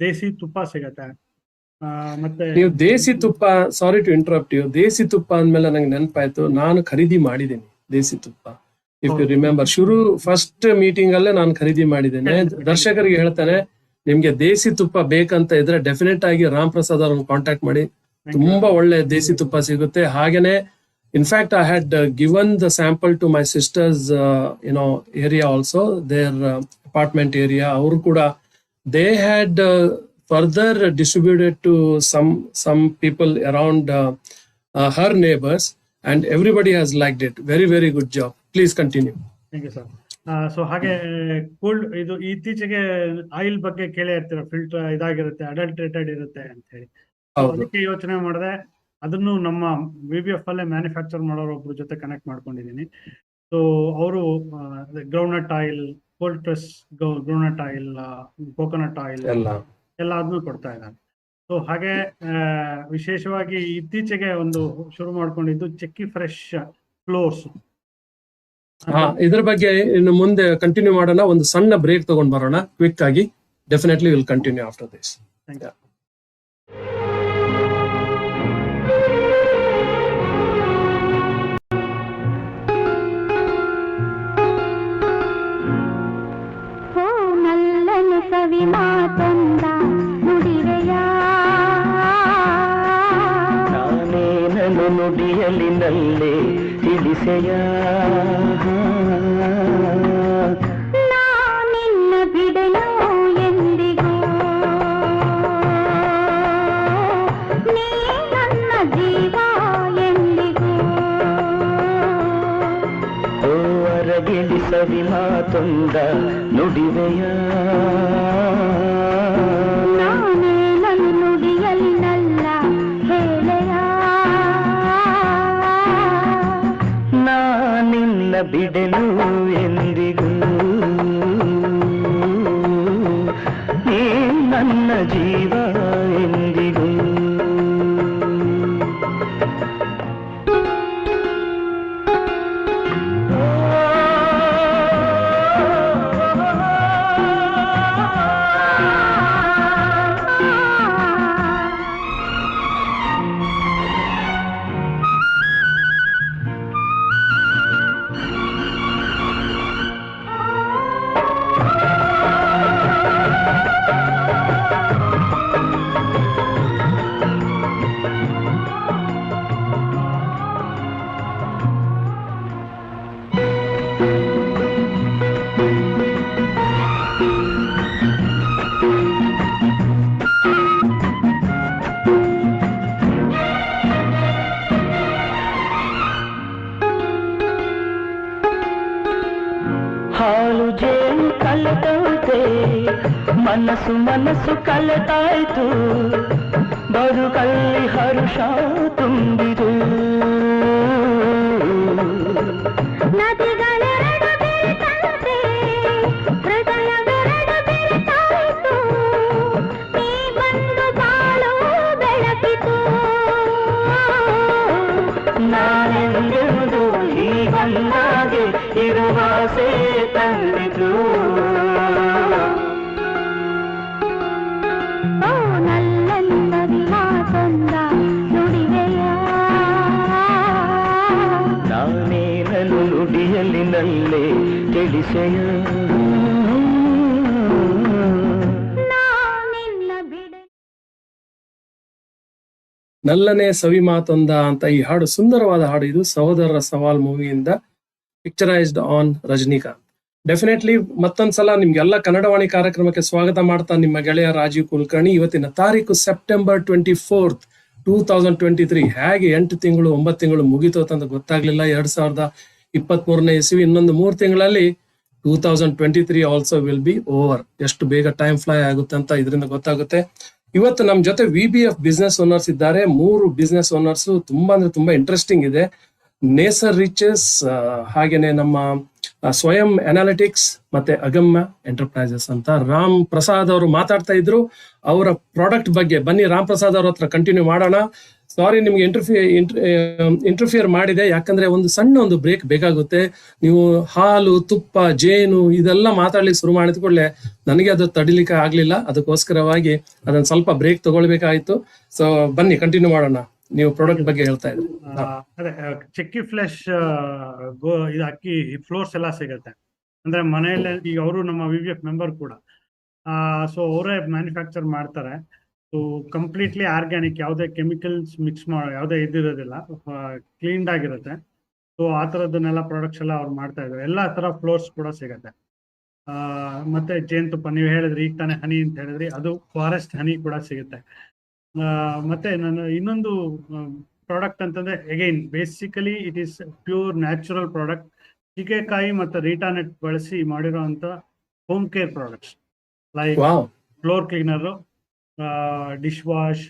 ದೇಸಿ ತುಪ್ಪ ಸಿಗತ್ತೆ. ಮತ್ತೆ ನೀವು ದೇಸಿ ತುಪ್ಪ, ಸಾರಿ ಟು ಇಂಟರಪ್ಟ್ ಯು, ದೇಸಿ ತುಪ್ಪ ಅಂದ್ಮೇಲೆ ನಂಗೆ ನೆನಪಾಯ್ತು, ನಾನು ಖರೀದಿ ಮಾಡಿದ್ದೀನಿ ದೇಸಿ ತುಪ್ಪ. If you remember, first meeting ಅಲ್ಲೇ ನಾನು ಖರೀದಿ ಮಾಡಿದ್ದೇನೆ. ದರ್ಶಕರಿಗೆ ಹೇಳ್ತಾನೆ, ನಿಮ್ಗೆ ದೇಸಿ ತುಪ್ಪ ಬೇಕಂತ ಇದ್ರೆ ಡೆಫಿನೆಟ್ ಆಗಿ ರಾಮ್ ಪ್ರಸಾದ್ ಅವ್ರನ್ನ ಕಾಂಟ್ಯಾಕ್ಟ್ ಮಾಡಿ, ತುಂಬಾ ಒಳ್ಳೆ ದೇಸಿ ತುಪ್ಪ ಸಿಗುತ್ತೆ. ಹಾಗೇನೆ in fact I had given the sample to my sisters area also, their apartment area. ಅವರು ಕೂಡ they had further distributed to some people around her neighbors, and everybody has liked it. Very, very good job. Please continue. Thank you sir. So ಹಾಗೆ ಕೋಲ್ಡ್ ಇದು ಇತ್ತೀಚೆಗೆ ಆಯಿಲ್ ಬಗ್ಗೆ ಕೇಳೇ ಇರ್ತೀರ, ಫಿಲ್ಟರ್ ಇದಾಗಿರುತ್ತೆ, ಅಡಲ್ಟ್ರೇಟೆಡ್ ಇರುತ್ತೆ ಅಂತ ಹೇಳಿ. ಅದಕ್ಕೆ ಯೋಚನೆ ಮಾಡಿದೆ, ಅದನ್ನು ನಮ್ಮ VBF ಅಲ್ಲೇ ಮ್ಯಾನುಫ್ಯಾಕ್ಚರ್ ಮಾಡೋರು ಒಬ್ರ ಜೊತೆ ಕನೆಕ್ಟ್ ಮಾಡ್ಕೊಂಡಿದ್ದೀನಿ. ಸೊ ಅವರು groundnut oil, cold press groundnut oil, coconut oil ಎಲ್ಲ ಅದನ್ನು ಕೊಡ್ತಾ ಇದ್ದಾರೆ. ಸೊ ಹಾಗೆ ವಿಶೇಷವಾಗಿ ಇತ್ತೀಚೆಗೆ ಒಂದು ಶುರು ಮಾಡ್ಕೊಂಡಿದ್ದು ಚೆಕ್ಕಿ ಫ್ರೆಶ್ ಫ್ಲೋರ್ಸ್. ಇದ್ರ ಬಗ್ಗೆ ಇನ್ನು ಮುಂದೆ ಕಂಟಿನ್ಯೂ ಮಾಡೋಣ. ಒಂದು ಸಣ್ಣ ಬ್ರೇಕ್ ತಗೊಂಡ್ ಬರೋಣ ಕ್ವಿಕ್ ಆಗಿ. Definitely will continue after this. Thank you. ಸವಿ ಮಾತೊಂದ ನುಡಿವೆಯ ನಾನೇನನು ನುಡಿಯಲಿನಲ್ಲೇ ತಿಳಿಸೆಯ ನಾನಿನ್ನ ಬಿಡೆನು ಎಂದಿಗೂ ನೀ ನನ್ನ ಜೀವ ಎಂದಿಗೂ ಓ ಅರಗಿಳಿ ಸವಿ ಮಾತೊಂದ ನುಡಿವೆಯ ನಾನೇನನು ನುಡಿಯಲಿನಲ್ಲ ಹೇಳೆಯ ನಾನಿನ್ನ ಬಿಡೆನು ಎಂದಿಗೂ ನೀ ನನ್ನ ಜೀವ ಎಂದಿಗೂ. ಹಾಲು ಜೇನು ಕಲೆತಂತೆ ಮನಸ್ಸು ಮನಸ್ಸು ಕಲೆತಾಯ್ತು, ಬದುಕಲ್ಲಿ ಹರುಷ ತುಂಬಿದು. ನದಿಗಳೆರಡು ಬೆರೆತಂತೆ ಹೃದಯವೆರಡು ಬೆರೆತಾಯ್ತು, ನೀ ಬಂದು ಬಾಳು ಬೆಳಕಿತು. ನಾನೆಂದು ಹೀಗಂದಾಗೆ ಇರುವಾಸೆ ತಂದಿತು. ಓ ನಲ್ಲಂದವಿ ಮಾತೊಂದ ನುಡಿವೆಯ ನಾನೇನನು ನುಡಿಯಲಿನಲ್ಲೇ ತಿಳಿಸೆಯ ನಾನಿನ್ನ ಬಿಡೆ. ನಲ್ಲನೆ ಸವಿ ಮಾತೊಂದ ಅಂತ ಈ ಹಾಡು, ಸುಂದರವಾದ ಹಾಡು ಇದು. ಸಹೋದರರ ಸವಾಲ್ ಮೂವಿಯಿಂದ ಪಿಕ್ಚರೈಸ್ಡ್ ಆನ್ ರಜನಿಕಾಂತ್. ಡೆಫಿನೆಟ್ಲಿ ಮತ್ತೊಂದ್ಸಲ ನಿಮ್ಗೆಲ್ಲ ಕನ್ನಡವಾಣಿ ಕಾರ್ಯಕ್ರಮಕ್ಕೆ ಸ್ವಾಗತ ಮಾಡ್ತಾ ನಿಮ್ಮ ಗೆಳೆಯ ರಾಜೀವ್ ಕುಲಕರ್ಣಿ. ಇವತ್ತಿನ ತಾರೀಕು ಸೆಪ್ಟೆಂಬರ್ 24, 2023. ಹೇಗೆ 8 ತಿಂಗಳು 9 ತಿಂಗಳು ಮುಗಿತು ಅಂತ ಗೊತ್ತಾಗ್ಲಿಲ್ಲ. 2023ನೇ ಇಸ್ವಿ ಇನ್ನೊಂದು 3 ತಿಂಗಳಲ್ಲಿ 2023 ಆಲ್ಸೋ ವಿಲ್ ಬಿ ಓವರ್. ಎಷ್ಟು ಬೇಗ ಟೈಮ್ ಫ್ಲೈ ಆಗುತ್ತೆ ಅಂತ ಇದರಿಂದ ಗೊತ್ತಾಗುತ್ತೆ. ಇವತ್ತು ನಮ್ ಜೊತೆ VBF ಬಿಸ್ನೆಸ್ ಓನರ್ಸ್ ಇದ್ದಾರೆ. 3 ಬಿಸ್ನೆಸ್ ಓನರ್ಸ್. ತುಂಬಾ ಅಂದ್ರೆ ತುಂಬಾ ಇಂಟ್ರೆಸ್ಟಿಂಗ್ ಇದೆ. ನೇಸರ್ ರಿಚಸ್, ಹಾಗೇನೆ ನಮ್ಮ ಸ್ವಯಂ ಅನಾಲಿಟಿಕ್ಸ್ ಮತ್ತೆ ಅಗಮ್ಯ ಎಂಟರ್ಪ್ರೈಸಸ್ ಅಂತ ರಾಮ್ ಪ್ರಸಾದ್ ಅವರು ಮಾತಾಡ್ತಾ ಇದ್ರು ಅವರ ಪ್ರಾಡಕ್ಟ್ ಬಗ್ಗೆ. ಬನ್ನಿ ರಾಮ್ ಪ್ರಸಾದ್ ಅವ್ರ ಹತ್ರ ಕಂಟಿನ್ಯೂ ಮಾಡೋಣ. ಸಾರಿ ನಿಮ್ಗೆ ಇಂಟರ್ಫಿಯರ್ ಮಾಡಿದೆ, ಯಾಕಂದ್ರೆ ಒಂದು ಬ್ರೇಕ್ ಬೇಕಾಗುತ್ತೆ. ನೀವು ಹಾಲು, ತುಪ್ಪ, ಜೇನು ಇದೆಲ್ಲ ಮಾತಾಡ್ಲಿಕ್ಕೆ ಶುರು ಮಾಡಿದ ಕೂಡಲೇ ನನಗೆ ಅದು ತಡಿಲಿಕ್ಕೆ ಆಗ್ಲಿಲ್ಲ. ಅದಕ್ಕೋಸ್ಕರವಾಗಿ ಅದನ್ನ ಸ್ವಲ್ಪ ಬ್ರೇಕ್ ತಗೊಳ್ಬೇಕಾಯ್ತು. ಸೊ ಬನ್ನಿ ಕಂಟಿನ್ಯೂ ಮಾಡೋಣ. ನೀವು ಪ್ರಾಡಕ್ಟ್ ಬಗ್ಗೆ ಹೇಳ್ತಾ ಇದ್ರಿ. ಅದೇ ಚೆಕ್ಕಿ ಫ್ಲೆಶ್ ಇದು ಅಕ್ಕಿ ಫ್ಲೋರ್ಸ್ ಎಲ್ಲ ಸಿಗತ್ತೆ. ಅಂದ್ರೆ ಮನೆಯಲ್ಲೇ ಈಗ ಅವರು ನಮ್ಮ ವಿವಿಎಫ್ ಮೆಂಬರ್ ಕೂಡ. ಸೊ ಅವರೇ ಮ್ಯಾನುಫ್ಯಾಕ್ಚರ್ ಮಾಡ್ತಾರೆ. ಸೊ ಕಂಪ್ಲೀಟ್ಲಿ ಆರ್ಗ್ಯಾನಿಕ್, ಯಾವುದೇ ಕೆಮಿಕಲ್ಸ್ ಮಿಕ್ಸ್ ಯಾವುದೇ ಇದಿರೋದಿಲ್ಲ, ಕ್ಲೀನ್ಡ್ ಆಗಿರುತ್ತೆ. ಸೊ ಆ ಥರದನ್ನೆಲ್ಲ ಪ್ರಾಡಕ್ಟ್ಸ್ ಎಲ್ಲ ಅವ್ರು ಮಾಡ್ತಾ ಇದ್ದಾರೆ. ಎಲ್ಲ ಥರ ಫ್ಲೋರ್ಸ್ ಕೂಡ ಸಿಗತ್ತೆ. ಮತ್ತೆ ಜೇನುತುಪ್ಪ ನೀವು ಹೇಳಿದ್ರಿ, ಈಗ ತಾನೇ ಹನಿ ಅಂತ ಹೇಳಿದ್ರಿ, ಅದು ಫಾರೆಸ್ಟ್ ಹನಿ ಕೂಡ ಸಿಗುತ್ತೆ. ಮತ್ತೆ ನಾನು ಇನ್ನೊಂದು ಪ್ರಾಡಕ್ಟ್ ಅಂತಂದ್ರೆ again basically it is pure natural product. ಸೀಗೆಕಾಯಿ ಮತ್ತು ರೀಟಾನೆಟ್ ಬಳಸಿ ಮಾಡಿರೋಂಥ home care products like floor cleaner, dish wash,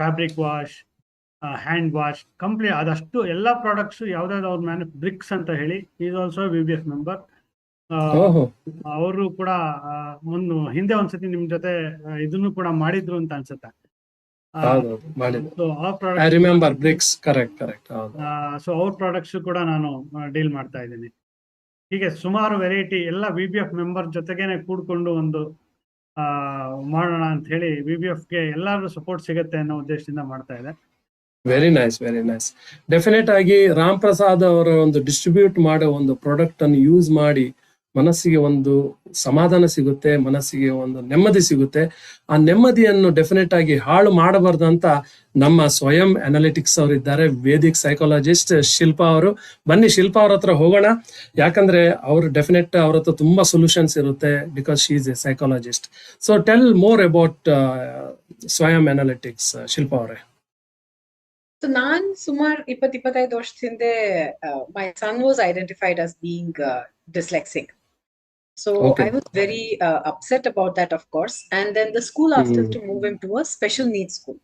fabric wash, hand wash, complete ಅದಷ್ಟು ಎಲ್ಲ ಪ್ರಾಡಕ್ಟ್ಸ್ ಯಾವ್ದಾದ್ರು ಅವ್ರ ಬ್ರಿಕ್ಸ್ ಅಂತ ಹೇಳಿ, ಈಸ್ ಆಲ್ಸೋ ವಿವಿಎಫ್ ಮೆಂಬರ್. ಅವರು ಕೂಡ ಹಿಂದೆ ಒಂದ್ಸತಿ ನಿಮ್ ಜೊತೆ ಇದನ್ನು ಕೂಡ ಮಾಡಿದ್ರು ಅಂತ ಅನ್ಸುತ್ತೆ. ಸೊ ಅವ್ರ ಪ್ರಾಡಕ್ಟ್ಸ್ ಕೂಡ ನಾನು ಡೀಲ್ ಮಾಡ್ತಾ ಇದ್ದೀನಿ. ಹೀಗೆ ಸುಮಾರು ವೆರೈಟಿ ಎಲ್ಲ ವಿಬಿಎಫ್ ಮೆಂಬರ್ ಜೊತೆಗೇನೆ ಕೂಡ್ಕೊಂಡು ಒಂದು ಮಾಡೋಣ ಅಂತ ಹೇಳಿ ವಿಬಿಎಫ್ಗೆ ಎಲ್ಲಾರು ಸಪೋರ್ಟ್ ಸಿಗತ್ತೆ ಅನ್ನೋ ಉದ್ದೇಶದಿಂದ ಮಾಡ್ತಾ ಇದೆ. Very nice, very nice. Definite ಆಗಿ ರಾಮ್ ಪ್ರಸಾದ್ ಅವರ ಒಂದು ಡಿಸ್ಟ್ರಿಬ್ಯೂಟ್ ಮಾಡೋ ಒಂದು ಪ್ರಾಡಕ್ಟ್ ಅನ್ನು ಯೂಸ್ ಮಾಡಿ ಮನಸ್ಸಿಗೆ ಒಂದು ಸಮಾಧಾನ ಸಿಗುತ್ತೆ, ಮನಸ್ಸಿಗೆ ಒಂದು ನೆಮ್ಮದಿ ಸಿಗುತ್ತೆ. ಆ ನೆಮ್ಮದಿಯನ್ನು ಡೆಫಿನೆಟ್ ಆಗಿ ಹಾಳು ಮಾಡಬಾರ್ದು ಅಂತ ನಮ್ಮ ಸ್ವಯಂ ಅನಾಲಿಟಿಕ್ಸ್ ಅವರು ಇದ್ದಾರೆ, ವೇದಿಕ್ ಸೈಕಾಲಜಿಸ್ಟ್ ಶಿಲ್ಪಾ ಅವರು. ಬನ್ನಿ ಶಿಲ್ಪಾ ಅವ್ರ ಹತ್ರ ಹೋಗೋಣ, ಯಾಕಂದ್ರೆ ಅವರು ಡೆಫಿನೆಟ್ ಅವ್ರ ಹತ್ರ ತುಂಬಾ ಸೊಲ್ಯೂಷನ್ಸ್ ಇರುತ್ತೆ, because she is a psychologist. So tell more about Swayam analytics, Shilpa ಅವರೇ. ನಾನ್ ಸುಮಾರು 20-25 ವರ್ಷದ ಹಿಂದೆ my son was identified as being dyslexic. So I was very upset about that, of course. And then the school asked us to move him to a special needs school.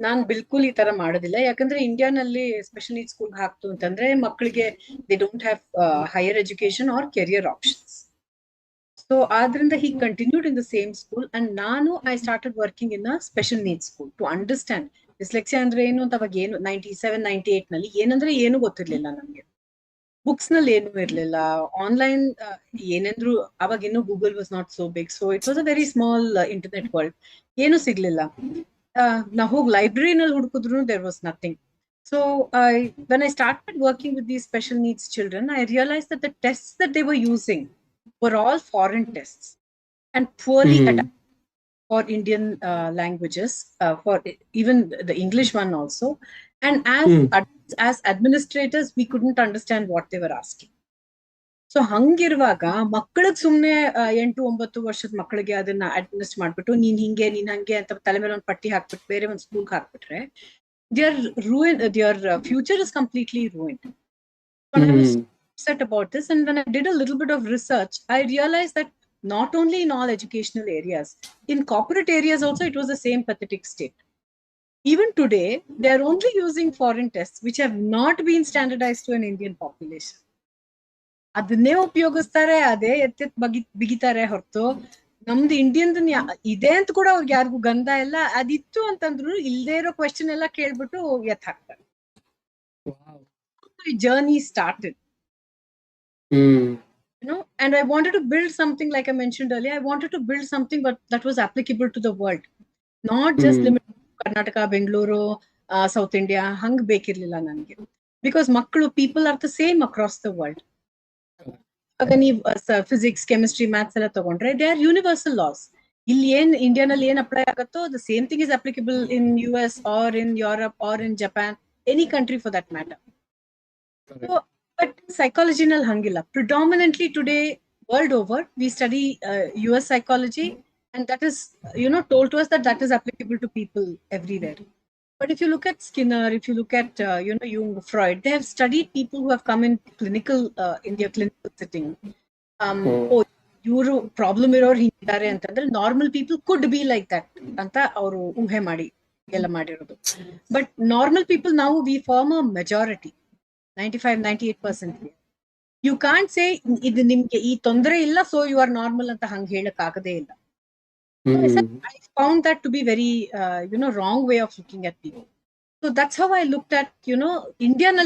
ನಾನ್ ಬಿಲ್ಕುಲ್ ಈ ತರ ಮಾಡೋದಿಲ್ಲ, ಯಾಕಂದ್ರೆ ಇಂಡಿಯಾನಲ್ಲಿ ಸ್ಪೆಷಲ್ ನೀಡ್ಸ್ ಸ್ಕೂಲ್ ಹಾಕ್ತು ಅಂತಂದ್ರೆ ಮಕ್ಕಳಿಗೆ they don't have higher education or career options. So ಆದ್ರಿಂದ he continued in the same school and ನಾನು I started working in a special needs school to understand dyslexia ಅಂದ್ರೆ ಏನು ಅಂತ. ಅವಾಗ ಏನು 97-98 ನಲ್ಲಿ ಏನಂದ್ರೆ ಏನು ಗೊತ್ತಿರ್ಲಿಲ್ಲ ನಮ್ಗೆ. ಬುಕ್ಸ್ ನಲ್ಲಿ ಏನು ಇರ್ಲಿಲ್ಲ, ಆನ್ಲೈನ್ ಏನೆಂದ್ರು ಅವಾಗ ಇನ್ನು Google was not so big, so it was a very small internet world. ಏನು ಸಿಗ್ಲಿಲ್ಲ. ನಾವು ಹೋಗಿ ಲೈಬ್ರರಿನಲ್ಲಿ ಹುಡುಕಿದ್ರು there was nothing. So when I started working with these special needs children, I realized that the tests that they were using were all foreign tests and poorly adapted for Indian languages, for even the English one also. And as administrators, we couldn't understand what they were asking. So ಹಂಗಿರುವಾಗ ಮಕ್ಕಳಿಗೆ ಸುಮ್ನೆ 8-9 ವರ್ಷದ ಮಕ್ಕಳಿಗೆ ಅದನ್ನ ಅಡ್ಮಿನಿಸ್ಟ್ ಮಾಡ್ಬಿಟ್ಟು ನೀನ್ ಹಂಗೆ ಅಂತ ತಲೆ ಮೇಲೆ ಒಂದು ಪಟ್ಟಿ ಹಾಕ್ಬಿಟ್ಟು ಬೇರೆ ಒಂದು ಸ್ಕೂಲ್ಗೆ ಹಾಕ್ಬಿಟ್ರೆ their future is completely ruined. When I was upset about this, and when I did a little bit of research, I realized that not only in all educational areas, in corporate areas also it was the same pathetic state. Even today, they are only using foreign tests which have not been standardized to an Indian population. ಅದನ್ನೇ ಉಪಯೋಗಿಸ್ತಾರೆ, ಅದೇ ಬಿಗಿತಾರೆ ಹೊರತು ನಮ್ದು ಇಂಡಿಯನ್ ಇದೆ ಅಂತ ಕೂಡ ಅವ್ರಿಗೆ ಯಾರಿಗೂ ಗಂಧ ಇಲ್ಲ. ಅದಿತ್ತು ಅಂತಂದ್ರು ಇಲ್ದೇ ಇರೋ ಕ್ವೆಶ್ಚನ್ ಎಲ್ಲ ಕೇಳ್ಬಿಟ್ಟು ಎತ್ ಹಾಕ್ತಾರೆ. Journey started. And I wanted to build something, like I mentioned earlier, I wanted to build something that was applicable to the world, not just limited to Karnataka, Bengaluru, South India. Hang bekirlilla nange, because people are the same across the world. Physics, chemistry, maths ಎಲ್ಲ ತಗೊಂಡ್ರೆ they are universal laws. ಇಲ್ಲಿ ಏನ್ ಇಂಡಿಯಾನಲ್ಲಿ ಏನ್ ಅಪ್ಲೈ ಆಗುತ್ತೋ the same thing is applicable in US or in Europe or in Japan, any country for that matter. So, but psychology nal hangilla. Predominantly today, world over, we study US psychology, and that is, told to us that is applicable to people everywhere. But if you look at Skinner, if you look at Jung, Freud, they have studied people who have come in their clinical setting. Your problem iroru hingidare antandre normal people could be like that anta avaru ಊಹೆ ಮಾಡಿ ಎಲ್ಲ ಮಾಡಿರೋದು. But normal people now we form a majority. 95-98%. You can't say ಇದು ನಿಮ್ಗೆ ಈ ತೊಂದರೆ ಇಲ್ಲ so you are normal ಅಂತ ಹಂಗೆ ಹೇಳಕ್ ಆಗದೇ ಇಲ್ಲ. I found that to be very wrong way of looking at people. So that's how I looked at, Indian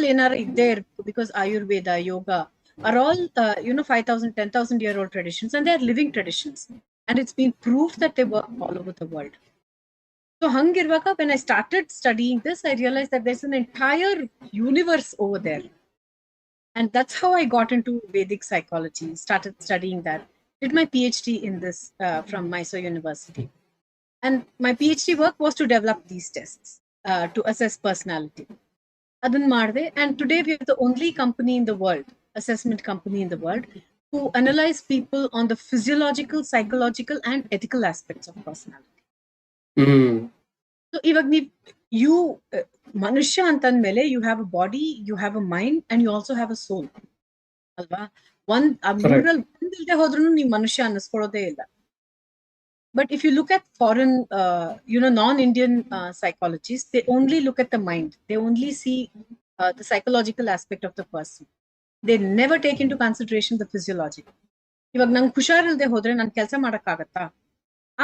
because Ayurveda, yoga are all, 5,000, 10,000 year old traditions, and they are living traditions. And it's been proved that they work all over the world. So hangirvaka, when I started studying this, I realized that there's an entire universe over there. And that's how I got into Vedic psychology, started studying that, did my PhD in this from Mysore University. And my PhD work was to develop these tests to assess personality. Adan marde, and today we are the only company in the world, assessment company in the world, who analyze people on the physiological, psychological, and ethical aspects of personality. Hmm So ಇವಾಗ you ಮನುಷ್ಯ ಅಂತಂದ್ಮೇಲೆ you have a body, you have a mind, and you also have a soul. ಅಲ್ವಾ? ಮೂರಲ್ಲಿ ಒಂದಿಲ್ದೆ ಹೋದ್ರೂ ನೀವು ಮನುಷ್ಯ ಅನ್ನಿಸ್ಕೊಳ್ಳೋದೇ ಇಲ್ಲ. But if you look at foreign, non-Indian psychologists, they only look at the mind. They only see the psychological aspect of the person. They never take into consideration the physiological. ಇವಾಗ ನಂಗೆ ಹುಷಾರಿಲ್ದೆ ಹೋದ್ರೆ ನಾನು ಕೆಲಸ ಮಾಡಕ್ಕಾಗತ್ತಾ?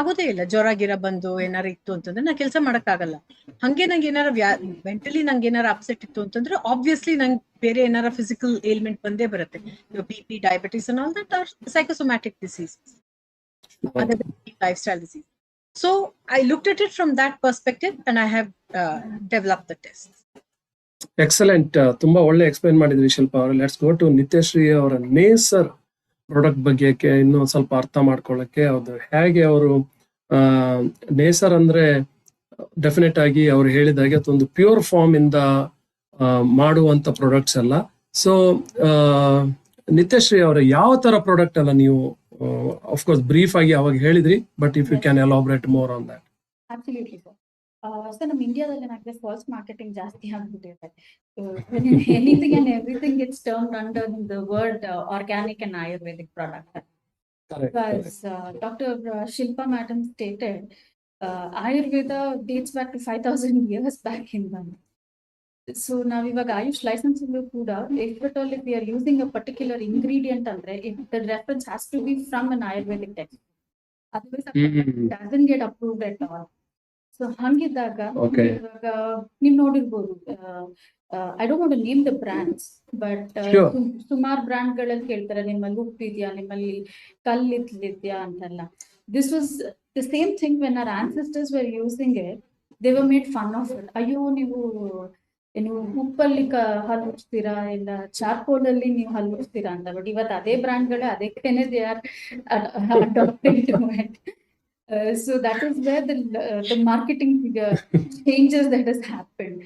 ಆಗೋದೇ ಇಲ್ಲ. ಜ್ವರ ಗಿರ ಬಂದು ಏನಾರ ಇತ್ತು ಅಂತಂದ್ರೆ ನಾನು ಕೆಲಸ ಮಾಡಕ್ಕಾಗಲ್ಲ. ಹಂಗೆ ನಂಗೆ ಏನಾರ ಮೆಂಟಲಿ ನಂಗೆ ಏನಾರ ಅಪ್ಸೆಟ್ ಇತ್ತು ಅಂತಂದ್ರೆ ಆಬ್ವಿಯಸ್ಲಿ ನಂಗೆ ಬೇರೆ ಏನಾರ ಫಿಸಿಕಲ್ ಏಲ್ಮೆಂಟ್ ಬಂದೇ ಬರುತ್ತೆ. BP, diabetes and all that are psychosomatic diseases. Other than lifestyle disease. So I looked at it from that perspective, and I have developed the tests. Excellent. ತುಂಬಾ ಒಳ್ಳೆ ಎಕ್ಸ್ಪ್ಲೈನ್ ಮಾಡಿದ್ರಿ ಶಿಲ್ಪ ಅವರು. ಲೆಟ್ಸ್ ಗೋ ಟು ನಿತ್ಯಶ್ರೀ ಅವರ ನೇಸರ್ ಪ್ರಾಡಕ್ಟ್ ಬಗ್ಗೆ ಇನ್ನೂ ಸ್ವಲ್ಪ ಅರ್ಥ ಮಾಡ್ಕೊಳ್ಳಕ್ಕೆ. ಅದು ಹೇಗೆ ಅವರು ನೇಸರ್ ಅಂದ್ರೆ ಡೆಫಿನೆಟ್ ಆಗಿ ಅವ್ರು ಹೇಳಿದಾಗೆ ಅದೊಂದು ಪ್ಯೂರ್ ಫಾರ್ಮ್ ಇಂದ ಮಾಡುವಂತ ಪ್ರಾಡಕ್ಟ್ಸ್ ಅಲ್ಲ. ಸೊ ನಿತ್ಯಶ್ರೀ ಅವರ ಯಾವ ತರ ಪ್ರಾಡಕ್ಟ್ ಅಲ್ಲ ನೀವು ಆಫ್ ಕೋರ್ಸ್ ಬ್ರೀಫ್ ಆಗಿ ಅವಾಗ ಹೇಳಿದ್ರಿ, but if you can elaborate more on that. Absolutely, sir. So ನಮ್ಮ ಇಂಡಿಯಾದಲ್ಲಿ ಏನಾಗಿದೆ, ಫಾಲ್ಸ್ ಮಾರ್ಕೆಟಿಂಗ್ ಜಾಸ್ತಿ ಆಗ್ಬಿಟ್ಟಿದೆ. Anything and everything gets termed under the word organic and Ayurvedic product. As Dr. Shilpa Madam stated, Ayurveda dates back to 5,000 years back in India. So now ಇವಾಗ ಆಯುಷ್ ಲೈಸೆನ್ಸ್ ಕೂಡ if at all if we are using a particular ingredient ಅಂದ್ರೆ the reference has to be from an Ayurvedic text. Otherwise it doesn't get approved at all. So ಹಂಗಿದ್ದಾಗ ಇವಾಗ ನೀವ್ ನೋಡಿರ್ಬೋದು, I don't want to name the brands, but ಸುಮಾರು ಬ್ರ್ಯಾಂಡ್ ಗಳಲ್ಲಿ ಕೇಳ್ತಾರೆ ನಿಮ್ಮಲ್ಲಿ ಉಪ್ಪಿದ್ಯಾ, ನಿಮ್ಮಲ್ಲಿ ಕಲ್ಲಿದ್ಯಾ ಅಂತೆಲ್ಲ. This was the same thing when our ancestors were using it, they were made fun of it. ಅಯ್ಯೋ ನೀವು ಉಪ್ಪಲ್ಲಿ ಹಲ್ಲು ಉಜ್ತೀರಾ, ಇಲ್ಲ ಚಾರ್ಕೋಲ್ ಅಲ್ಲಿ ನೀವು ಹಲ್ಲು ಉಜ್ತೀರಾ ಅಂತ. ಬಟ್ ಇವತ್ತು ಅದೇ ಬ್ರ್ಯಾಂಡ್ಗಳೇ ಅದಕ್ಕೇನೆ they are adapting to it. So that is where the marketing changes that has happened.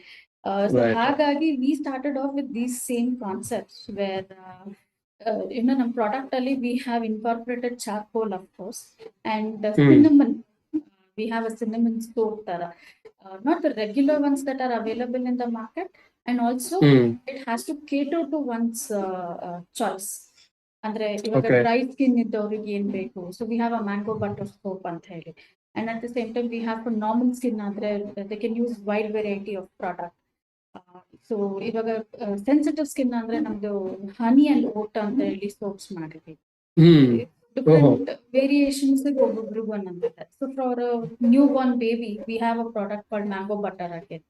So hagagi we started off with these same concepts where ನಮ್ಮ ಪ್ರಾಡಕ್ಟ್ ಅಲ್ಲಿ we have incorporated charcoal, of course, and cinnamon. We have a cinnamon soap tara, not the regular ones that are available in the market, and also it has to cater to one's choice. ಅಂದ್ರೆ ಇವಾಗ ಡ್ರೈ ಸ್ಕಿನ್ ಇದ್ದವ್ರಿಗೆ ಏನ್ ಬೇಕು, so we have a mango butter soap ಅಂತ ಹೇಳಿ. And at the same time we have for normal skin ಆದ್ರೆ they can use wide variety of product. So ಇವಾಗ ಸೆನ್ಸಿಟಿವ್ ಸ್ಕಿನ್ ಅಂದ್ರೆ ನಮ್ದು ಹನಿ ಅಂಡ್ ಓಟ್ ಅಂತ ಹೇಳಿ ಸೋಪ್ಸ್ ಮಾಡಿದ್ವಿ. ಡಿಫರೆಂಟ್ ವೇರಿಯೇಷನ್ಸ್ ಒಬ್ಬೊಬ್ರಿಗೂ ಒಂದೊಂದಿದೆ. So for newborn baby we have a product called mango butter again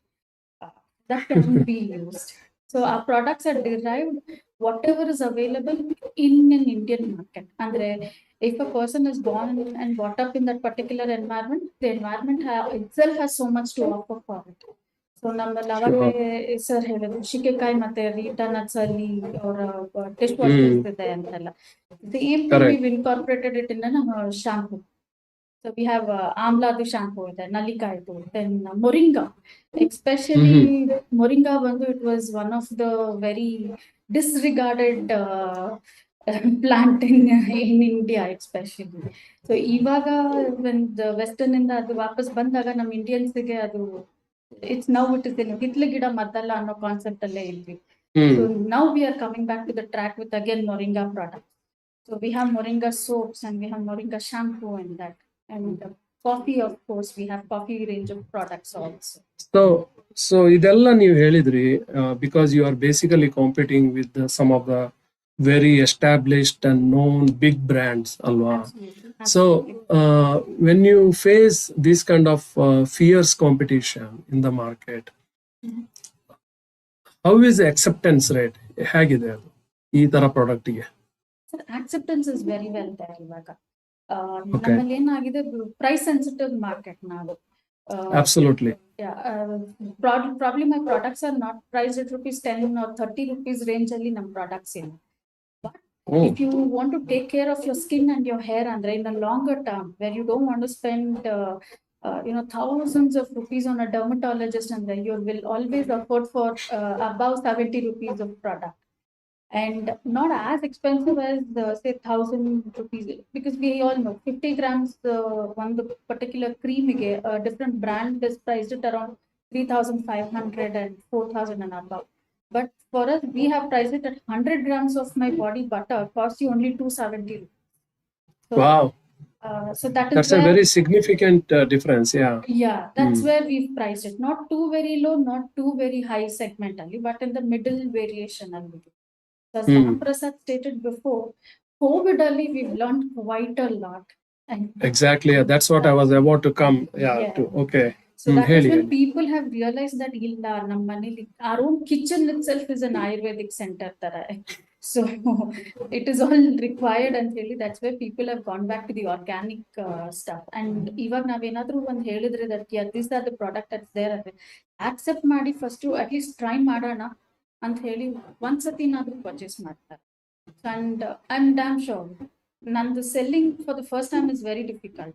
that can be used. So our products are derived whatever is available in an Indian market. Andre if a person is born and brought up in that particular environment, the environment itself has so much to offer for it. So ನಮ್ಮ ಲವಗೆ ಸರ್ ಹೇಳಿದ್ರು ಶಿಕೆಕಾಯಿ ಮತ್ತೆ ರೀಟಾ ನಟ್ಸ್ ಅಲ್ಲಿ ಅವರ ಡಿಶ್ ವಾಶ್ ಇದೆ ಅಂತೆಲ್ಲ. Same thing we've incorporated it in a shampoo. So we have amla shampoo, nalika, then moringa. Especially moringa bandu, it was one of the very disregarded plant in India especially. So ivaga when the western inda adu vapas bandaga nam Indians ge adu it's now it is in hitle gida madalla anno concept alle illi. So now we are coming back to the track with again moringa products. So we have moringa soaps and we have moringa shampoo and that. And coffee, of course, we have coffee range of products also. So idella ನೀವು ಹೇಳಿದ್ರಿ because you are basically competing with some of the very established and known big brands alwa. So when you face this kind of fierce competition in the market, how is acceptance rate ಹೇಗಿದೆ ಅದು ಈ ತರ ಪ್ರಾಡಕ್ಟ್ ಗೆ? Acceptance is very well there ಇವಾಗ. Okay. ನಮ್ಮಲ್ಲಿ ಏನಾಗಿದೆ, ಪ್ರೈಸ್ ಸೆನ್ಸಿಟಿವ್ ಮಾರ್ಕೆಟ್ ನಾವು. Absolutely. Probably my products are not priced at ₹10 or ₹30 range ಅಲ್ಲಿ ನಮ್ಮ ಪ್ರಾಡಕ್ಟ್ಸ್ ಇಲ್ಲ. Oh, If you want to take care of your skin and your hair andre in a longer term, where you don't want to spend thousands of rupees on a dermatologist, and then you will always afford for above ₹70 of product, and not as expensive as say ₹1,000, because we all know 50 grams one particular cream ಗೆ different brand is priced at around 3,500 and 4,000 and above. But for us, we have priced it at 100 grams of my body butter costs you only ₹270. So, wow. So that is That's where, a very significant difference. Yeah. yeah, that's where we've priced it. Not too very low, not too very high segment only, but in the middle variation only. As Ram Prasad stated before, COVID only we've learned quite a lot. And Exactly. That's what I was about to come. Yeah. Okay. so that is ಹೇಳಿ when ಹೇಳಿ. people have realized that illa ನಮ್ಮ ಮನೇಲಿ our own kitchen itself is an Ayurvedic center ತರ. So it is all required ಅಂತ ಹೇಳಿ, that's where people have gone back to the organic stuff. And ಇವಾಗ ನಾವೇನಾದ್ರೂ ಒಂದ್ ಹೇಳಿದ್ರೆ that these are the product that's there ಅಂದ್ರೆ accept ಮಾಡಿ first at least try ಮಾಡೋಣ ಅಂತ ಹೇಳಿ ಒಂದ್ಸತಿನಾದ್ರೂ ಪರ್ಚೇಸ್ ಮಾಡ್ತಾರೆ. And I'm damn sure ನಂದು selling for the first time is very difficult.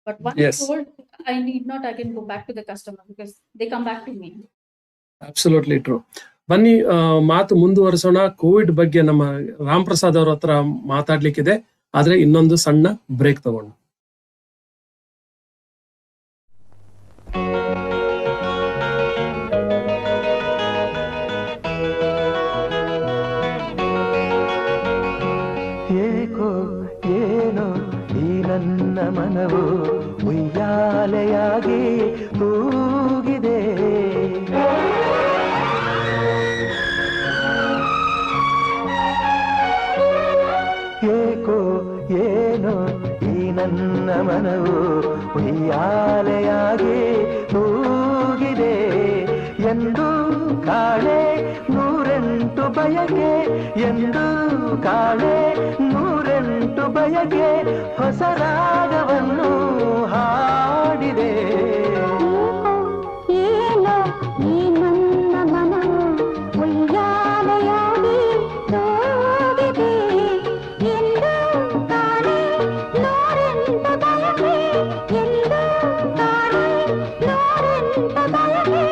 But once Yes. sold, I need not again go back to the customer because they come back to me. Absolutely true. ಬನ್ನಿ ಮಾತು ಮುಂದುವರಿಸೋಣ. ಕೋವಿಡ್ ಬಗ್ಗೆ ನಮ್ಮ ರಾಮ್ ಪ್ರಸಾದ್ ಅವ್ರ ಹತ್ರ ಮಾತಾಡ್ಲಿಕ್ಕಿದೆ, ಆದ್ರೆ ಇನ್ನೊಂದು ಸಣ್ಣ ಬ್ರೇಕ್ ತಗೊಂಡು. ಏಕೋ ಏನೋ ಈ ನನ್ನ ಮನವು ಉಯ್ಯಾಲೆಯಾಗಿ ತೂಗಿದೆ. ಏಕೋ ಏನೋ ಈ ನನ್ನ ಮನವು ಉಯ್ಯಾಲೆಯಾಗಿ ತೂಗಿದೆ. ಎಂದು ಕಾಳೆ ನೂರೆಂಟು ಬಯಕೆ, ಎಂದು ಕಾಳೆ ನೂರೆಂಟು ಬಯಕೆ, ಹೊಸ ರಾಗವನ್ನು ಹಾಡಿದೆ. ಏನೋ ಈ ನನ್ನ ಮನವು ಉಯ್ಯಾಲೆಯಾಗಿ ತೂಗಿದೆ. ಎಂದು ಕಾಣೆ ನೂರೆಂಟು ಬಯಕೆ, ಎಂದು ಕಾಣೆ ನೂರೆಂಟು ಬಯಕೆ,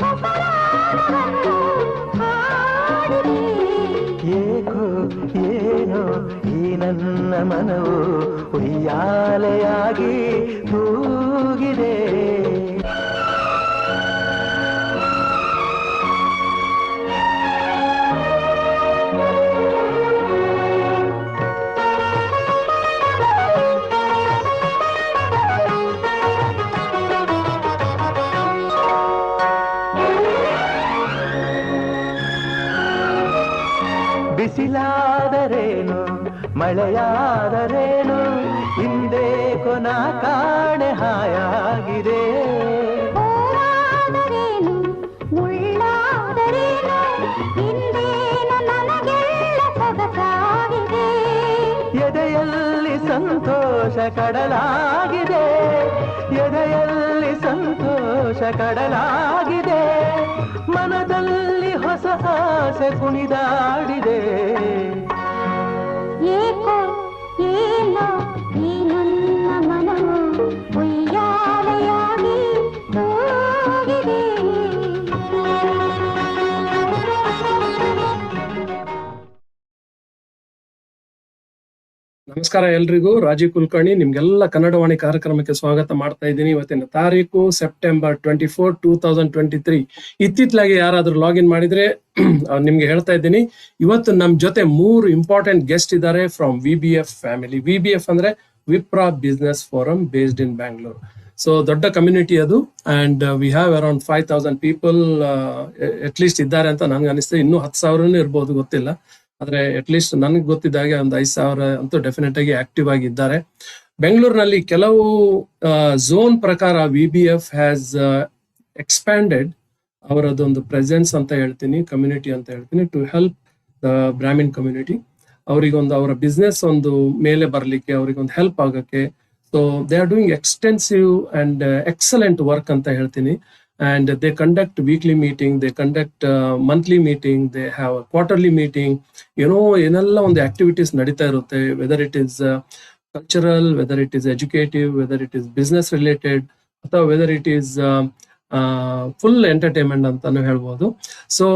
ಹೊಸ ರಾಗವನ್ನು ಹಾಡಿದೆ. ಏಕೋ ಏನೋ ಈ ನನ್ನ ಮನವು ಉಯ್ಯಾಲೆಯಾಗಿ ತೂಗಿದೆ. ಬಿಸಿಲಾದರೇನು ಮಳೆಯಾದರೇನು, ಹಿಂದೆ ಕೊನ ಕಾಣೆ ಹಾಯಾಗಿದೆ. ಹೋರಾದರೇನು ಮುಳ್ಳಾದರೇನು, ಹಿಂದೇನು ನನಗೆಲ್ಲ ಸೊಗಸಾಗಿದೆ. ಎದೆಯಲ್ಲಿ ಸಂತೋಷ ಕಡಲಾಗಿದೆ, ಎದೆಯಲ್ಲಿ ಸಂತೋಷ ಕಡಲಾಗಿದೆ. ಮನದಲ್ಲಿ ಹೊಸ ಆಸೆ ಕುಣಿದಾಡಿದೆ. ಏಕೋ ಏನೋ ಈ ನನ್ನ ಮನವು ಉಯ್ಯಾಲೆಯಾಗಿ ತೂಗಿದೆ. ನಮಸ್ಕಾರ ಎಲ್ರಿಗೂ. ರಾಜೀವ್ ಕುಲಕರ್ಣಿ ನಿಮ್ಗೆಲ್ಲ ಕನ್ನಡವಾಣಿ ಕಾರ್ಯಕ್ರಮಕ್ಕೆ ಸ್ವಾಗತ ಮಾಡ್ತಾ ಇದ್ದೀನಿ. ಇವತ್ತಿನ ತಾರೀಕು ಸೆಪ್ಟೆಂಬರ್ 24, 2023. ಇತ್ತಿತ್ತಲಾಗಿ ಯಾರಾದ್ರೂ ಲಾಗಿನ್ ಮಾಡಿದ್ರೆ ನಿಮ್ಗೆ ಹೇಳ್ತಾ ಇದ್ದೀನಿ, ಇವತ್ತು ನಮ್ ಜೊತೆ 3 ಇಂಪಾರ್ಟೆಂಟ್ ಗೆಸ್ಟ್ ಇದ್ದಾರೆ ಫ್ರಮ್ VBF ಫ್ಯಾಮಿಲಿ. VBF ಅಂದ್ರೆ Vipra business forum based in Bangalore. So ದೊಡ್ಡ ಕಮ್ಯುನಿಟಿ ಅದು, and we have around 5,000 people at least ಇದ್ದಾರೆ ಅಂತ ನನ್ಗೆ ಅನಿಸ್ತದೆ. ಇನ್ನೂ 10,000 ಇರ್ಬೋದು, ಗೊತ್ತಿಲ್ಲ. ಆದ್ರೆ ಅಟ್ ಲೀಸ್ಟ್ ನನ್ಗೆ ಗೊತ್ತಿದ್ದಾಗೆ ಒಂದು 5,000 ಅಂತೂ ಡೆಫಿನೆಟ್ ಆಗಿ ಆಕ್ಟಿವ್ ಆಗಿದ್ದಾರೆ. ಬೆಂಗಳೂರಿನಲ್ಲಿ ಕೆಲವು ಝೋನ್ ಪ್ರಕಾರ VBF ಹ್ಯಾಸ್ ಎಕ್ಸ್ಪ್ಯಾಂಡೆಡ್ ಅವರದೊಂದು ಪ್ರೆಸೆನ್ಸ್ ಅಂತ ಹೇಳ್ತೀನಿ, ಕಮ್ಯುನಿಟಿ ಅಂತ ಹೇಳ್ತೀನಿ, to help the Brahmin community. ಅವರಿಗೊಂದು ಅವರ ಬಿಸ್ನೆಸ್ ಒಂದು ಮೇಲೆ ಬರಲಿಕ್ಕೆ, ಅವರಿಗೊಂದು ಹೆಲ್ಪ್ ಆಗಕ್ಕೆ. So they are doing extensive and excellent work ಅಂತ ಹೇಳ್ತೀನಿ. And they conduct weekly meeting, they conduct monthly meeting, they have a quarterly meeting. ಏನೆಲ್ಲ ಒಂದು ಆಕ್ಟಿವಿಟೀಸ್ ನಡೀತಾ ಇರುತ್ತೆ, whether it is cultural, whether it is educative, whether it is business related, ಅಥವಾ whether it is full entertainment ಅಂತಾನು ಹೇಳ್ಬೋದು. So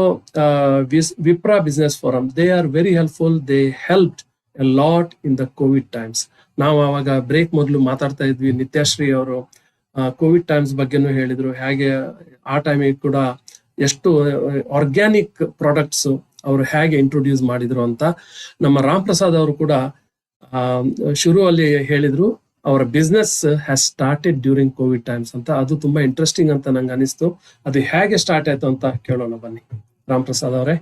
Vipra business forum, they are very helpful. They helped a lot in the COVID times. ನಾವು ಅವಾಗ ಬ್ರೇಕ್ ಮೊದಲು ಮಾತಾಡ್ತಾ ಇದ್ವಿ, ನಿತ್ಯಶ್ರೀ ಅವರು ಕೋವಿಡ್ ಟೈಮ್ಸ್ ಬಗ್ಗೆನೂ ಹೇಳಿದ್ರು, ಹೇಗೆ ಆ ಟೈಮಿಗೆ ಕೂಡ ಎಷ್ಟು ಆರ್ಗ್ಯಾನಿಕ್ ಪ್ರಾಡಕ್ಟ್ಸ್ ಅವರು ಹೇಗೆ ಇಂಟ್ರೊಡ್ಯೂಸ್ ಮಾಡಿದ್ರು ಅಂತ. ನಮ್ಮ ರಾಮ್ ಪ್ರಸಾದ್ ಅವರು ಕೂಡ ಶುರುವಲ್ಲಿ ಹೇಳಿದ್ರು, ಅವರ business has started during Covid times ಅಂತ. ಅದು ತುಂಬಾ ಇಂಟ್ರೆಸ್ಟಿಂಗ್ ಅಂತ ನಂಗೆ ಅನಿಸ್ತು. ಅದು ಹೇಗೆ ಸ್ಟಾರ್ಟ್ ಆಯ್ತು ಅಂತ ಕೇಳೋಣ ಬನ್ನಿ, ರಾಮ್ ಪ್ರಸಾದ್ ಅವರೇ.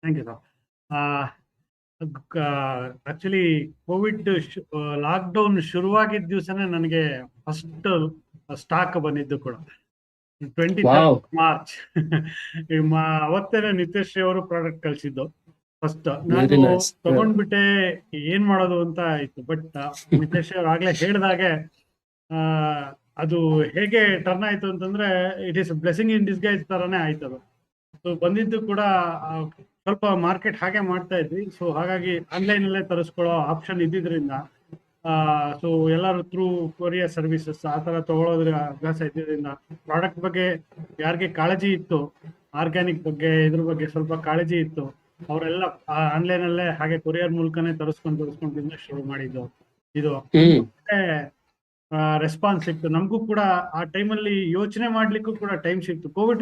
Thank you sir. Actually COVID lockdown ಶುರುವಾಗಿದ್ದ ದಿವಸನೇ ನನಗೆ ಫಸ್ಟ್ ಸ್ಟಾಕ್ ಬಂದಿದ್ದು ಕೂಡ 23 ಮಾರ್ಚ್. ಅವತ್ತೇನೆ ನಿತ್ಯಶ್ರೀ ಅವರು ಪ್ರಾಡಕ್ಟ್ ಕಳಿಸಿದ್ದು ಫಸ್ಟ್. ನಾನು ತಗೊಂಡ್ಬಿಟ್ಟೆ, ಏನ್ ಮಾಡೋದು ಅಂತ ಆಯ್ತು. ಬಟ್ ನಿತ್ಯಶ್ರೀ ಅವ್ರು ಆಗ್ಲೇ ಹೇಳಿದಾಗೆ ಅದು ಹೇಗೆ ಟರ್ನ್ ಆಯ್ತು ಅಂತಂದ್ರೆ, it is blessing in disguise ತರಾನೇ ಆಯ್ತದು. ಸೊ ಬಂದಿದ್ದು ಕೂಡ ಸ್ವಲ್ಪ ಮಾರ್ಕೆಟ್ ಹಾಗೆ ಮಾಡ್ತಾ ಇದ್ವಿ. ಸೊ ಹಾಗಾಗಿ ಆನ್ಲೈನ್ ಅಲ್ಲೇ ತರಿಸ್ಕೊಳ್ಳೋ ಆಪ್ಷನ್ ಇದ್ದಿದ್ರಿಂದ, ಸೊ ಎಲ್ಲರೂ ಥ್ರೂ ಕೊರಿಯರ್ ಸರ್ವಿಸಸ್ ಆ ತರ ತಗೊಳ್ಳೋದ್ರ ಅಭ್ಯಾಸ ಇದ್ದಿದ್ರಿಂದ, ಪ್ರಾಡಕ್ಟ್ ಬಗ್ಗೆ ಯಾರಿಗೆ ಕಾಳಜಿ ಇತ್ತು, ಆರ್ಗ್ಯಾನಿಕ್ ಬಗ್ಗೆ ಇದ್ರ ಬಗ್ಗೆ ಸ್ವಲ್ಪ ಕಾಳಜಿ ಇತ್ತು, ಅವರೆಲ್ಲ ಆನ್ಲೈನ್ ಅಲ್ಲೇ ಹಾಗೆ ಕೊರಿಯರ್ ಮೂಲಕನೇ ತರಿಸ್ಕೊಂಡು ಬಿಸ್ನೆಸ್ ಶುರು ಮಾಡಿದ್ದು. ಇದು ರೆಸ್ಪಾನ್ಸ್ ಸಿಕ್ತು. ನಮಗೂ ಕೂಡ ಆ ಟೈಮಲ್ಲಿ ಯೋಚನೆ ಮಾಡ್ಲಿಕ್ಕೂ ಕೂಡ ಟೈಮ್ ಸಿಕ್ತು. ಕೋವಿಡ್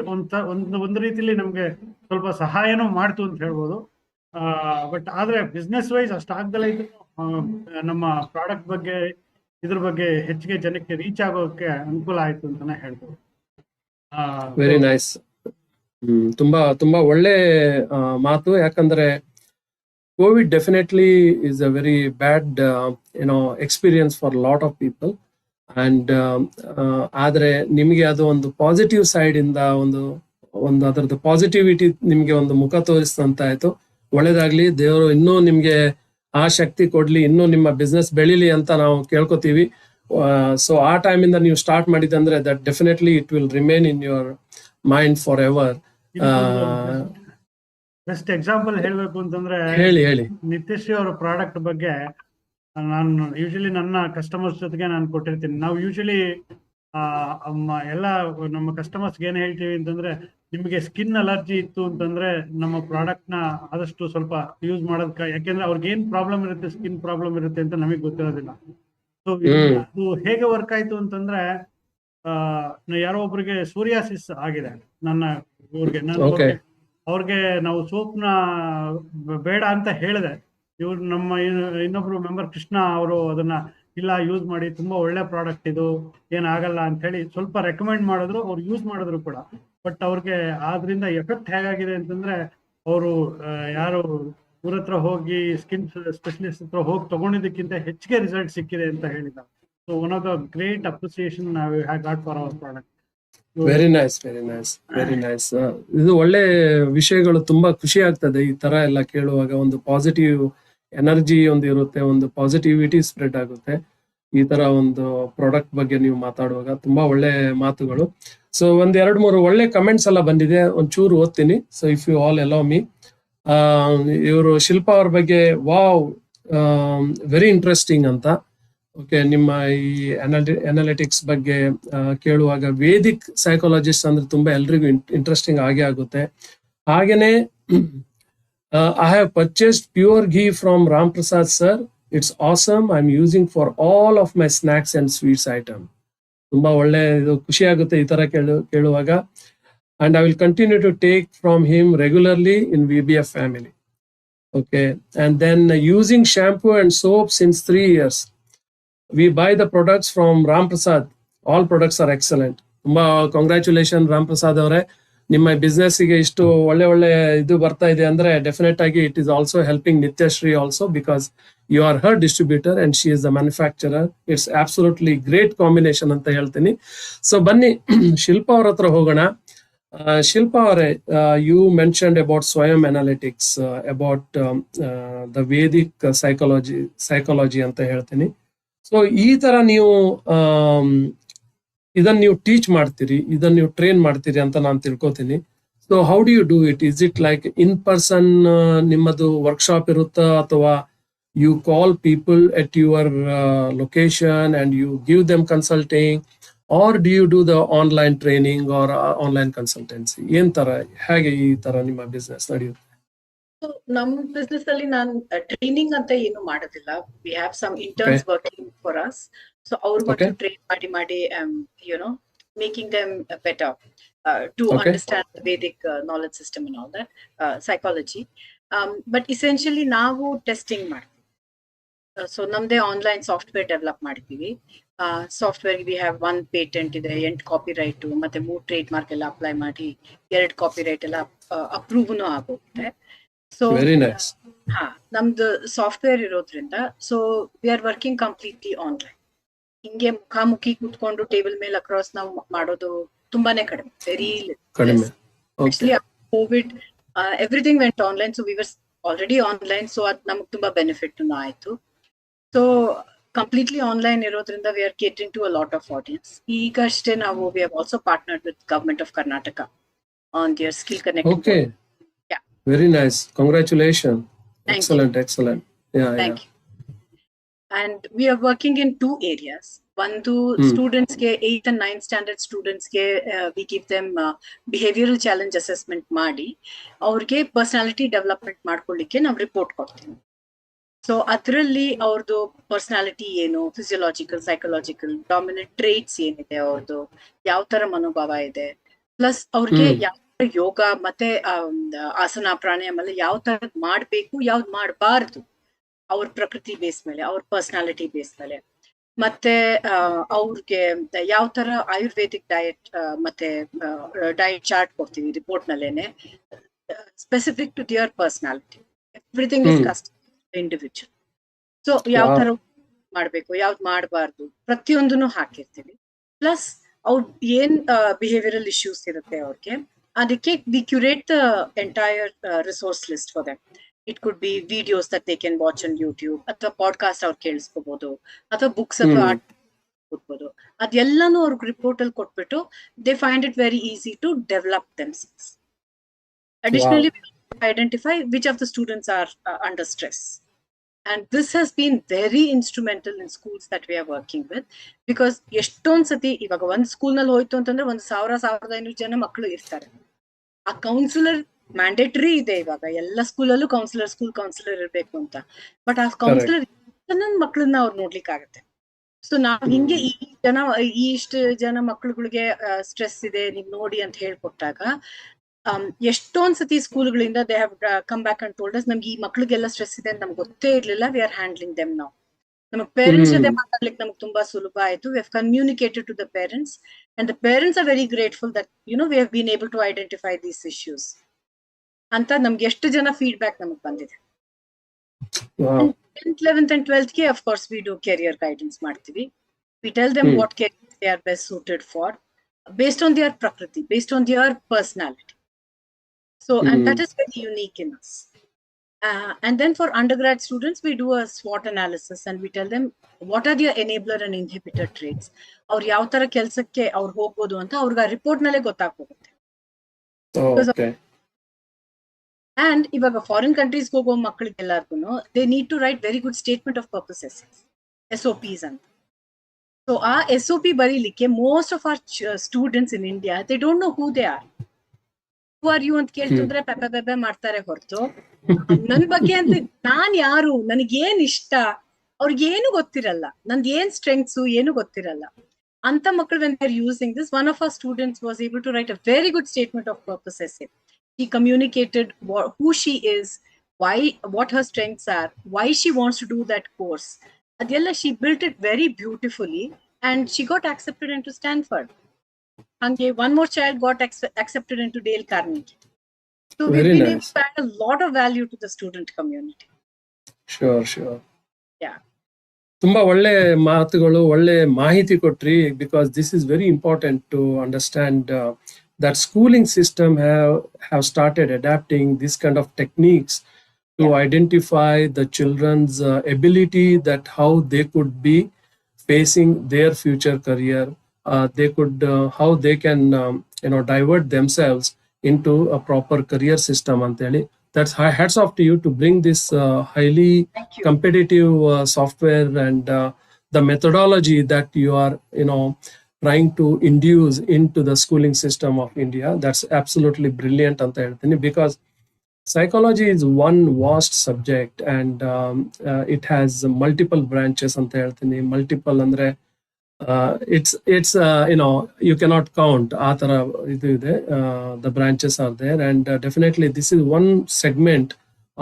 ಒಂದು ರೀತಿಲಿ ನಮ್ಗೆ ಸ್ವಲ್ಪ ಸಹಾಯನೂ ಮಾಡ್ತು ಅಂತ ಹೇಳ್ಬೋದು. ಬಟ್ ಆದ್ರೆ ಬಿಸ್ನೆಸ್ ವೈಸ್ ಅಷ್ಟು ಆಗ್ದಲ್ಲ ಇದ್ರು ನಮ್ಮ ಪ್ರಾಡಕ್ಟ್ ಬಗ್ಗೆ ಇದ್ರ ಬಗ್ಗೆ ಹೆಚ್ಚಿಗೆ ಜನಕ್ಕೆ ರೀಚ್ ಆಗೋಕೆ ಅನುಕೂಲ ಆಯ್ತು ಅಂತಾನೆ ಹೇಳ್ಬೋದು. Very nice. ತುಂಬಾ ತುಂಬಾ ಒಳ್ಳೆ ಮಾತು. ಯಾಕಂದ್ರೆ Covid definitely is a very bad experience for lot of people. And ಆದ್ರೆ ನಿಮ್ಗೆ ಅದು ಒಂದು ಪಾಸಿಟಿವ್ ಸೈಡ್ ಇಂದ ಒಂದು ಅದರದ್ದು ಪಾಸಿಟಿವಿಟಿ ನಿಮ್ಗೆ ಒಂದು ಮುಖ ತೋರಿಸ್ತಂತ ಆಯ್ತು. ಒಳ್ಳೇದಾಗ್ಲಿ, ದೇವರು ಇನ್ನೂ ನಿಮ್ಗೆ ಆ ಶಕ್ತಿ ಕೊಡ್ಲಿ, ಇನ್ನೂ ನಿಮ್ಮ ಬಿಸ್ನೆಸ್ ಬೆಳಿಲಿ ಅಂತ ನಾವು ಕೇಳ್ಕೊತೀವಿ. ಸೊ ಆ ಟೈಮಿಂದ ನೀವು ಸ್ಟಾರ್ಟ್ ಮಾಡಿದಂದ್ರೆ that definitely it will remain in your mind forever. Best example ಹೇಳ್ಬೇಕು ಅಂತಂದ್ರೆ, ಹೇಳಿ ನಿತ್ಯಶ್ರೀ ಅವರ ಪ್ರಾಡಕ್ಟ್ ಬಗ್ಗೆ ನಾನು ಯೂಶಲಿ ನನ್ನ ಕಸ್ಟಮರ್ಸ್ ಜೊತೆಗೆ ನಾನು ಕೊಟ್ಟಿರ್ತೀನಿ. ನಾವು ಯೂಶಲಿ ಎಲ್ಲ ನಮ್ಮ ಕಸ್ಟಮರ್ಸ್ಗೆ ಏನ್ ಹೇಳ್ತೀವಿ ಅಂತಂದ್ರೆ, ನಿಮಗೆ ಸ್ಕಿನ್ ಅಲರ್ಜಿ ಇತ್ತು ಅಂತಂದ್ರೆ ನಮ್ಮ ಪ್ರಾಡಕ್ಟ್ ನ ಆದಷ್ಟು ಸ್ವಲ್ಪ ಯೂಸ್ ಮಾಡೋದಕ್ಕೆ, ಯಾಕೆಂದ್ರೆ ಅವ್ರಿಗೆ ಏನ್ ಪ್ರಾಬ್ಲಮ್ ಇರುತ್ತೆ, ಸ್ಕಿನ್ ಪ್ರಾಬ್ಲಮ್ ಇರುತ್ತೆ ಅಂತ ನಮಗೆ ಗೊತ್ತಿರೋದಿಲ್ಲ. ಸೊ ಅದು ಹೇಗೆ ವರ್ಕ್ ಆಯ್ತು ಅಂತಂದ್ರೆ, ಯಾರೋ ಒಬ್ರಿಗೆ ಸೂರಿಯಾಸಿಸ್ ಆಗಿದೆ ನನ್ನ ಊರಿಗೆ. ಅವ್ರಿಗೆ ನಾವು ಸೋಪ್ನ ಬೇಡ ಅಂತ ಹೇಳಿದೆ. ಇವ್ರು ನಮ್ಮ ಇನ್ನೊಬ್ರು ಮೆಂಬರ್ ಕೃಷ್ಣ ಅವರು ಅದನ್ನ ಇಲ್ಲ ಯೂಸ್ ಮಾಡಿ, ತುಂಬಾ ಒಳ್ಳೆ ಪ್ರಾಡಕ್ಟ್ ಇದು, ಏನಾಗಲ್ಲ ಅಂತ ಹೇಳಿ ಸ್ವಲ್ಪ ರೆಕಮೆಂಡ್ ಮಾಡಿದ್ರು. ಅವ್ರು ಯೂಸ್ ಮಾಡಿದ್ರು ಕೂಡ. ಬಟ್ ಅವ್ರಿಗೆ ಆದ್ರಿಂದ ಎಫೆಕ್ಟ್ ಹೇಗಾಗಿದೆ ಅಂತಂದ್ರೆ, ಅವರು ಯಾರು ಊರ ಹತ್ರ ಹೋಗಿ ಸ್ಕಿನ್ ಸ್ಪೆಷಲಿಸ್ಟ್ ಹತ್ರ ಹೋಗಿ ತಗೊಂಡಿದ್ದಕ್ಕಿಂತ ಹೆಚ್ಚಿಗೆ ರಿಸಲ್ಟ್ ಸಿಕ್ಕಿದೆ ಅಂತ ಹೇಳಿದ್ದಾರೆ. So one of the great appreciation ನಾವು have got for our product. Very nice, very nice, very nice. ಇದು ಒಳ್ಳೆ ವಿಷಯಗಳು, ತುಂಬಾ ಖುಷಿ ಆಗ್ತದೆ ಈ ತರ ಎಲ್ಲ ಕೇಳುವಾಗ. ಒಂದು ಪಾಸಿಟಿವ್ ಎನರ್ಜಿ ಒಂದು ಇರುತ್ತೆ, ಒಂದು ಪಾಸಿಟಿವಿಟಿ ಸ್ಪ್ರೆಡ್ ಆಗುತ್ತೆ ಈ ತರ ಒಂದು ಪ್ರಾಡಕ್ಟ್ ಬಗ್ಗೆ ನೀವು ಮಾತಾಡುವಾಗ. ತುಂಬಾ ಒಳ್ಳೆ ಮಾತುಗಳು. ಸೊ ಒಂದ್ 2-3 ಒಳ್ಳೆ ಕಮೆಂಟ್ಸ್ ಎಲ್ಲ ಬಂದಿದೆ, ಒಂಚೂರು ಓದ್ತೀನಿ. So if you all allow me. ಇವರು ಶಿಲ್ಪಾ ಅವ್ರ ಬಗ್ಗೆ, ವಾವ್ ವೆರಿ ಇಂಟ್ರೆಸ್ಟಿಂಗ್ ಅಂತ. ಓಕೆ, ನಿಮ್ಮ ಈ ಅನಾಲಿಟಿಕ್ಸ್ ಬಗ್ಗೆ ಕೇಳುವಾಗ ವೇದಿಕ್ ಸೈಕಾಲಜಿಸ್ಟ್ ಅಂದ್ರೆ ತುಂಬಾ ಎಲ್ರಿಗೂ ಇಂಟ್ರೆಸ್ಟಿಂಗ್ ಆಗೇ ಆಗುತ್ತೆ. ಹಾಗೇನೆ I have purchased pure ghee from Ram Prasad sir. It's awesome. I'm using for all of my snacks and sweets item. ತುಂಬಾ ಒಳ್ಳೆ, ಇದು ಖುಷಿ ಆಗುತ್ತೆ ಈ ತರ ಕೇಳುವಾಗ. And I will continue to take from him regularly in VBF family. Okay, and then using shampoo and soap since 3 years. We buy the products from Ram Prasad. All products are excellent. ತುಂಬಾ ಕಂಗ್ರ್ಯಾಚುಲೇಷನ್ ರಾಮ್ ಪ್ರಸಾದ್ ಅವರೇ. ನಿಮ್ಮ ಬಿಸ್ನೆಸ್ ಗೆ ಇಷ್ಟು ಒಳ್ಳೆ ಇದು ಬರ್ತಾ ಇದೆ ಅಂದ್ರೆ ಡೆಫಿನೆಟ್ ಆಗಿ it is also helping Nithyashree also, because you are her distributor and she is the manufacturer. It's absolutely great combination ಅಂತ ಹೇಳ್ತೀನಿ. ಸೊ ಬನ್ನಿ ಶಿಲ್ಪಾ ಅವ್ರ ಹತ್ರ ಹೋಗೋಣ. Shilpa ಅವರೇ, you mentioned about Swayam analytics, about the Vedic psychology ಅಂತ ಹೇಳ್ತೀನಿ. ಸೊ ಈ ತರ ನೀವು ಇದನ್ನ ನೀವು ಟೀಚ್ ಮಾಡ್ತೀರಿ, ಇದನ್ನ ನೀವು ಟ್ರೈನ್ ಮಾಡ್ತೀರಿ ಅಂತ ನಾನು ತಿಳ್ಕೊತೀನಿ. So how do you do it? Is it like in person ನಿಮ್ಮದು ವರ್ಕ್ಶಾಪ್ ಇರುತ್ತಾ, ಅಥವಾ you call people at your location and you give them consulting, or do you do the online training or online consultancy? ಏನ್ ತರ, ಹೇಗೆ ಈ ತರ ನಿಮ್ಮ ಬಿಸ್ನೆಸ್ ನಡೆಯುತ್ತೆ? So, ನಮ್ ಬಿಸ್ನೆಸ್ ಅಲ್ಲಿ ನಾನು ಟ್ರೈನಿಂಗ್ ಅಂತ ಏನು ಮಾಡೋದಿಲ್ಲ. We have some interns working for us. So ಅವ್ರ Okay. ಟ್ರೈನ್ ಮಾಡಿ you know making them better to Okay. Understand Vedic knowledge system and all that psychology. But essentially ನಾವು ಟೆಸ್ಟಿಂಗ್ ಮಾಡ್ತೀವಿ. ಸೊ ನಮ್ದೇ ಆನ್ಲೈನ್ ಸಾಫ್ಟ್ವೇರ್ ಡೆವಲಪ್ ಮಾಡ್ತೀವಿ. ಸಾಫ್ಟ್ವೇರ್ ವಿ ಹ್ಯಾವ್ 1 ಪೇಟೆಂಟ್ ಇದೆ, 8 ಕಾಪಿ ರೈಟ್, ಮತ್ತೆ 3 ಟ್ರೇಡ್ ಮಾರ್ಕ್ ಎಲ್ಲ ಅಪ್ಲೈ ಮಾಡಿ 2 ಕಾಪಿ ರೈಟ್ ಎಲ್ಲ ಅಪ್ರೂವ್ನು ಆಗೋಗುತ್ತೆ. So very nice. ನಮ್ದು ಸಾಫ್ಟ್ವೇರ್ ಇರೋದ್ರಿಂದ so we are working completely online. ಹಿಂಗೆ ಮುಖಾಮುಖಿ ಕೂತ್ಕೊಂಡು ಟೇಬಲ್ ಮೇಲೆ ಅಕ್ರಾಸ್ ನಾವು ಮಾಡೋದು ತುಂಬಾನೇ ಕಡಿಮೆ, ವೆರಿ ಕಡಿಮೆ. Actually Covid everything went online. So we were already online. So ಅದ್ ನಮಗ್ ತುಂಬಾ ಬೆನಿಫಿಟ್ ಆಯ್ತು. ಸೊ ಕಂಪ್ಲೀಟ್ಲಿ ಆನ್ಲೈನ್ ಇರೋದ್ರಿಂದ we are catering to a lot of audience. ಈಗಷ್ಟೇ ನಾವು we have also partnered with government of Karnataka on their skill connect. Okay. Yeah. Very nice. Congratulations. Thank Excellent. Excellent. Yeah. Thank you. And we are working in 2 areas. One to students ke 8th and 9th standard students ke we give them behavioral challenge assessment ಮಾಡಿ ಅವ್ರಿಗೆ ಪರ್ಸನಾಲಿಟಿ ಡೆವಲಪ್ಮೆಂಟ್ ಮಾಡ್ಕೊಳ್ಳಿಕ್ಕೆ ನಾವು ರಿಪೋರ್ಟ್ ಕೊಡ್ತೀವಿ. ಸೊ ಅದರಲ್ಲಿ ಅವ್ರದ್ದು ಪರ್ಸನಾಲಿಟಿ ಏನು, ಫಿಸಿಯೋಲಾಜಿಕಲ್, ಸೈಕಲಾಜಿಕಲ್, ಡಾಮಿನೆಂಟ್ ಟ್ರೇಟ್ಸ್ ಏನಿದೆ, ಅವ್ರದ್ದು ಯಾವ ತರ ಮನೋಭಾವ ಇದೆ, ಪ್ಲಸ್ ಅವ್ರಿಗೆ ಯಾವ ತರ ಯೋಗ ಮತ್ತೆ ಆಸನ ಪ್ರಾಣಾಯಾಮ ಯಾವ ತರದ್ ಮಾಡ್ಬೇಕು, ಯಾವ್ದು ಮಾಡಬಾರ್ದು, ಅವ್ರ ಪ್ರಕೃತಿ ಬೇಸ್ ಮೇಲೆ, ಅವ್ರ ಪರ್ಸನಾಲಿಟಿ ಬೇಸ್ ಮೇಲೆ, ಮತ್ತೆ ಅವ್ರಿಗೆ ಯಾವ ತರ ಆಯುರ್ವೇದಿಕ್ ಡಯಟ್ ಮತ್ತೆ ಡಯಟ್ ಚಾರ್ಟ್ ಕೊಡ್ತೀವಿ ರಿಪೋರ್ಟ್ ನಲ್ಲೇನೆ, specific to their personality. Everything is custom individual. So ಯಾವ ತರ ಮಾಡ್ಬೇಕು, ಯಾವ್ದು ಮಾಡಬಾರ್ದು, ಪ್ರತಿಯೊಂದನ್ನು ಹಾಕಿರ್ತೀವಿ. ಪ್ಲಸ್ ಅವ್ರ ಏನ್ ಬಿಹೇವಿಯರಲ್ ಇಶ್ಯೂಸ್ ಇರುತ್ತೆ ಅವ್ರಿಗೆ, ಅದಕ್ಕೆ we curate the entire resource list for them. It could be videos that they can watch on YouTube, ಅಥವಾ ಪಾಡ್ಕಾಸ್ಟ್ ಅವ್ರು ಕೇಳಿಸ್ಕೋಬಹುದು, ಅಥವಾ ಬುಕ್ಸ್ ಅಥವಾ ಆರ್ಟ್ ಓದ್ಬೋದು. ಅದೆಲ್ಲಾನು ಅವ್ರಿಗೆ ರಿಪೋರ್ಟ್ ಅಲ್ಲಿ ಕೊಟ್ಬಿಟ್ಟು they find it very easy to develop themselves. Additionally, we identify which of the students are under stress. And this has been very instrumental in schools that we are working with, because ಎಷ್ಟೊಂದ್ ಸತಿ ಇವಾಗ ಒಂದ್ ಸ್ಕೂಲ್ ನಲ್ಲಿ ಹೋಯ್ತು ಅಂತಂದ್ರೆ 1,000-1,500 ಜನ ಮಕ್ಕಳು ಇರ್ತಾರೆ. ಆ ಕೌನ್ಸಿಲರ್ ಮ್ಯಾಂಡೇಟರಿ ಇದೆ ಇವಾಗ ಎಲ್ಲ ಸ್ಕೂಲಲ್ಲೂ ಸ್ಕೂಲ್ ಕೌನ್ಸಿಲರ್ ಇರ್ಬೇಕು ಅಂತ. ಬಟ್ ಆ ಕೌನ್ಸಿಲರ್ ಮಕ್ಕಳನ್ನ ಅವ್ರು ನೋಡ್ಲಿಕ್ಕೆ ಆಗುತ್ತೆ. ಸೊ ನಾವ್ ಹಿಂಗೆ ಇಷ್ಟು ಜನ ಮಕ್ಕಳುಗಳಿಗೆ ಸ್ಟ್ರೆಸ್ ಇದೆ ನೀವ್ ನೋಡಿ ಅಂತ ಹೇಳ್ಕೊಟ್ಟಾಗ ಎಷ್ಟೊಂದ್ ಸತಿ ಸ್ಕೂಲ್ಗಳಿಂದ they have come back and told us, ನಮ್ಗೆ ಈ ಮಕ್ಳಿಗೆಲ್ಲ ಸ್ಟ್ರೆಸ್ ಇದೆ ಅಂತ ನಮ್ಗೆ ಗೊತ್ತೇ ಇರ್ಲಿಲ್ಲ. ವಿ ಆರ್ ಹ್ಯಾಂಡ್ಲಿಂಗ್ ದೆಮ್ ನಾವು. ನಮ್ಮ ಪೇರೆಂಟ್ಸ್ ಜೊತೆ ಮಾತಾಡ್ಲಿಕ್ಕೆ ನಮ್ಗೆ ತುಂಬಾ ಸುಲಭ ಆಯ್ತು. We have communicated to the parents and the parents are very grateful that we have been able to identify these issues ಅಂತ ನಮ್ಗೆ ಎಷ್ಟು ಜನ ಫೀಡ್ಬ್ಯಾಕ್ ನಮಗ್ ಬಂದಿದೆ. 10th, 11th and 12th ಗೆ of course we do career guidance ಮಾಡ್ತೀವಿ. We tell them what career they are best suited for based on their prakriti, based on their personality. So and that is very unique in us. And then for undergrad students we do a SWOT analysis and we tell them what are their enabler and inhibitor traits. ಅವ್ರು ಯಾವ ತರ ಕೆಲ್ಸಕ್ಕೆ ಅವ್ರು ಹೋಗ್ಬೋದು ಅಂತ ಅವ್ರಿಗೆ ರಿಪೋರ್ಟ್ ನಲ್ಲೇ ಗೊತ್ತಾಗ್ಬೋಗುತ್ತೆ. And ಇವಾಗ ಫಾರಿನ್ ಕಂಟ್ರೀಸ್ ಹೋಗೋ ಮಕ್ಕಳಿಗೆಲ್ಲರಿಗೂ they need to write very good statement of purposes, SOPs ಅಂತ. ಸೊ ಆ SOP ಬರೀಲಿಕ್ಕೆ most of our students in India they don't know who they are. Who are you ಅಂತ ಕೇಳ್ತಂದ್ರೆ ಪೆಪೆ ಮಾಡ್ತಾರೆ ಹೊರತು ನನ್ ಬಗ್ಗೆ ಅಂತ ನಾನ್ ಯಾರು, ನನಗೇನ್ ಇಷ್ಟ, ಅವ್ರಿಗೇನು ಗೊತ್ತಿರಲ್ಲ, ನಂದ್ ಏನ್ ಸ್ಟ್ರೆಂಗ್ಸ್ ಏನು ಗೊತ್ತಿರಲ್ಲ ಅಂತ ಮಕ್ಕಳು. when they are using this, one of our students was able to write a very good statement of purpose essay. She communicated who she is, why, what her strengths are, why she wants to do that course. Adella she built it very beautifully and she got accepted into Stanford. And one more child got accepted into Dale Carnegie. So we've been able to add a lot of value to the student community. Sure. Yeah. ತುಂಬಾ ಒಳ್ಳೆ ಮಾತುಗಳು, ಒಳ್ಳೆ ಮಾಹಿತಿ ಕೊಟ್ರಿ. Because this is very important to understand that schooling system have started adapting this kind of techniques to identify the children's ability, that how they could be facing their future career. They could how they can divert themselves into a proper career system anteli. That's hats off to you to bring this highly Thank you. competitive software and the methodology that you are trying to induce into the schooling system of India. That's absolutely brilliant anta ಹೇಳ್ತೀನಿ, because psychology is one vast subject and it has multiple branches anta ಹೇಳ್ತೀನಿ. Multiple andre it's you cannot count ಆ ತರ ಇದು ಇದೆ. The branches are there, and definitely this is one segment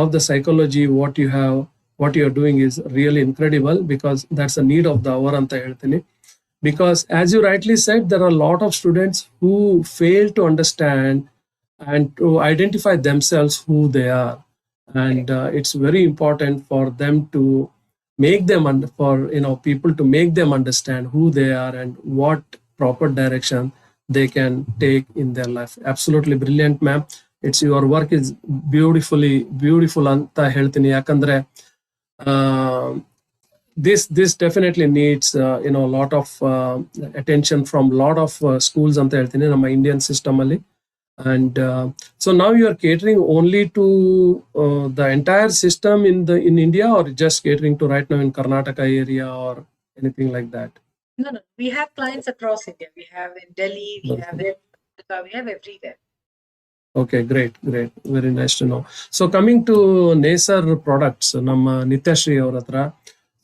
of the psychology. What you are doing is really incredible, because that's a need of the hour anta ಹೇಳ್ತೀನಿ. Because as you rightly said, there are a lot of students who fail to understand and to identify themselves who they are, and it's very important for them to make them people to make them understand who they are and what proper direction they can take in their life. Absolutely brilliant, ma'am. It's your work is beautiful anta ಹೇಳ್ತೀನಿ. ಯಾಕಂದ್ರೆ this definitely needs a lot of attention from lot of schools anta ಹೇಳ್ತೀನಿ ನಮ್ಮ Indian system ಅಲ್ಲಿ. And so now you are catering only to the entire system in India, or just catering to right now in Karnataka area or anything like that? No, we have clients across India. We have in Delhi, we have everywhere. Okay, great. Very nice to know. So coming to Nesar products, ನಮ್ಮ ನಿತ್ಯಶ್ರೀ ಅವ್ರ ಹತ್ರ.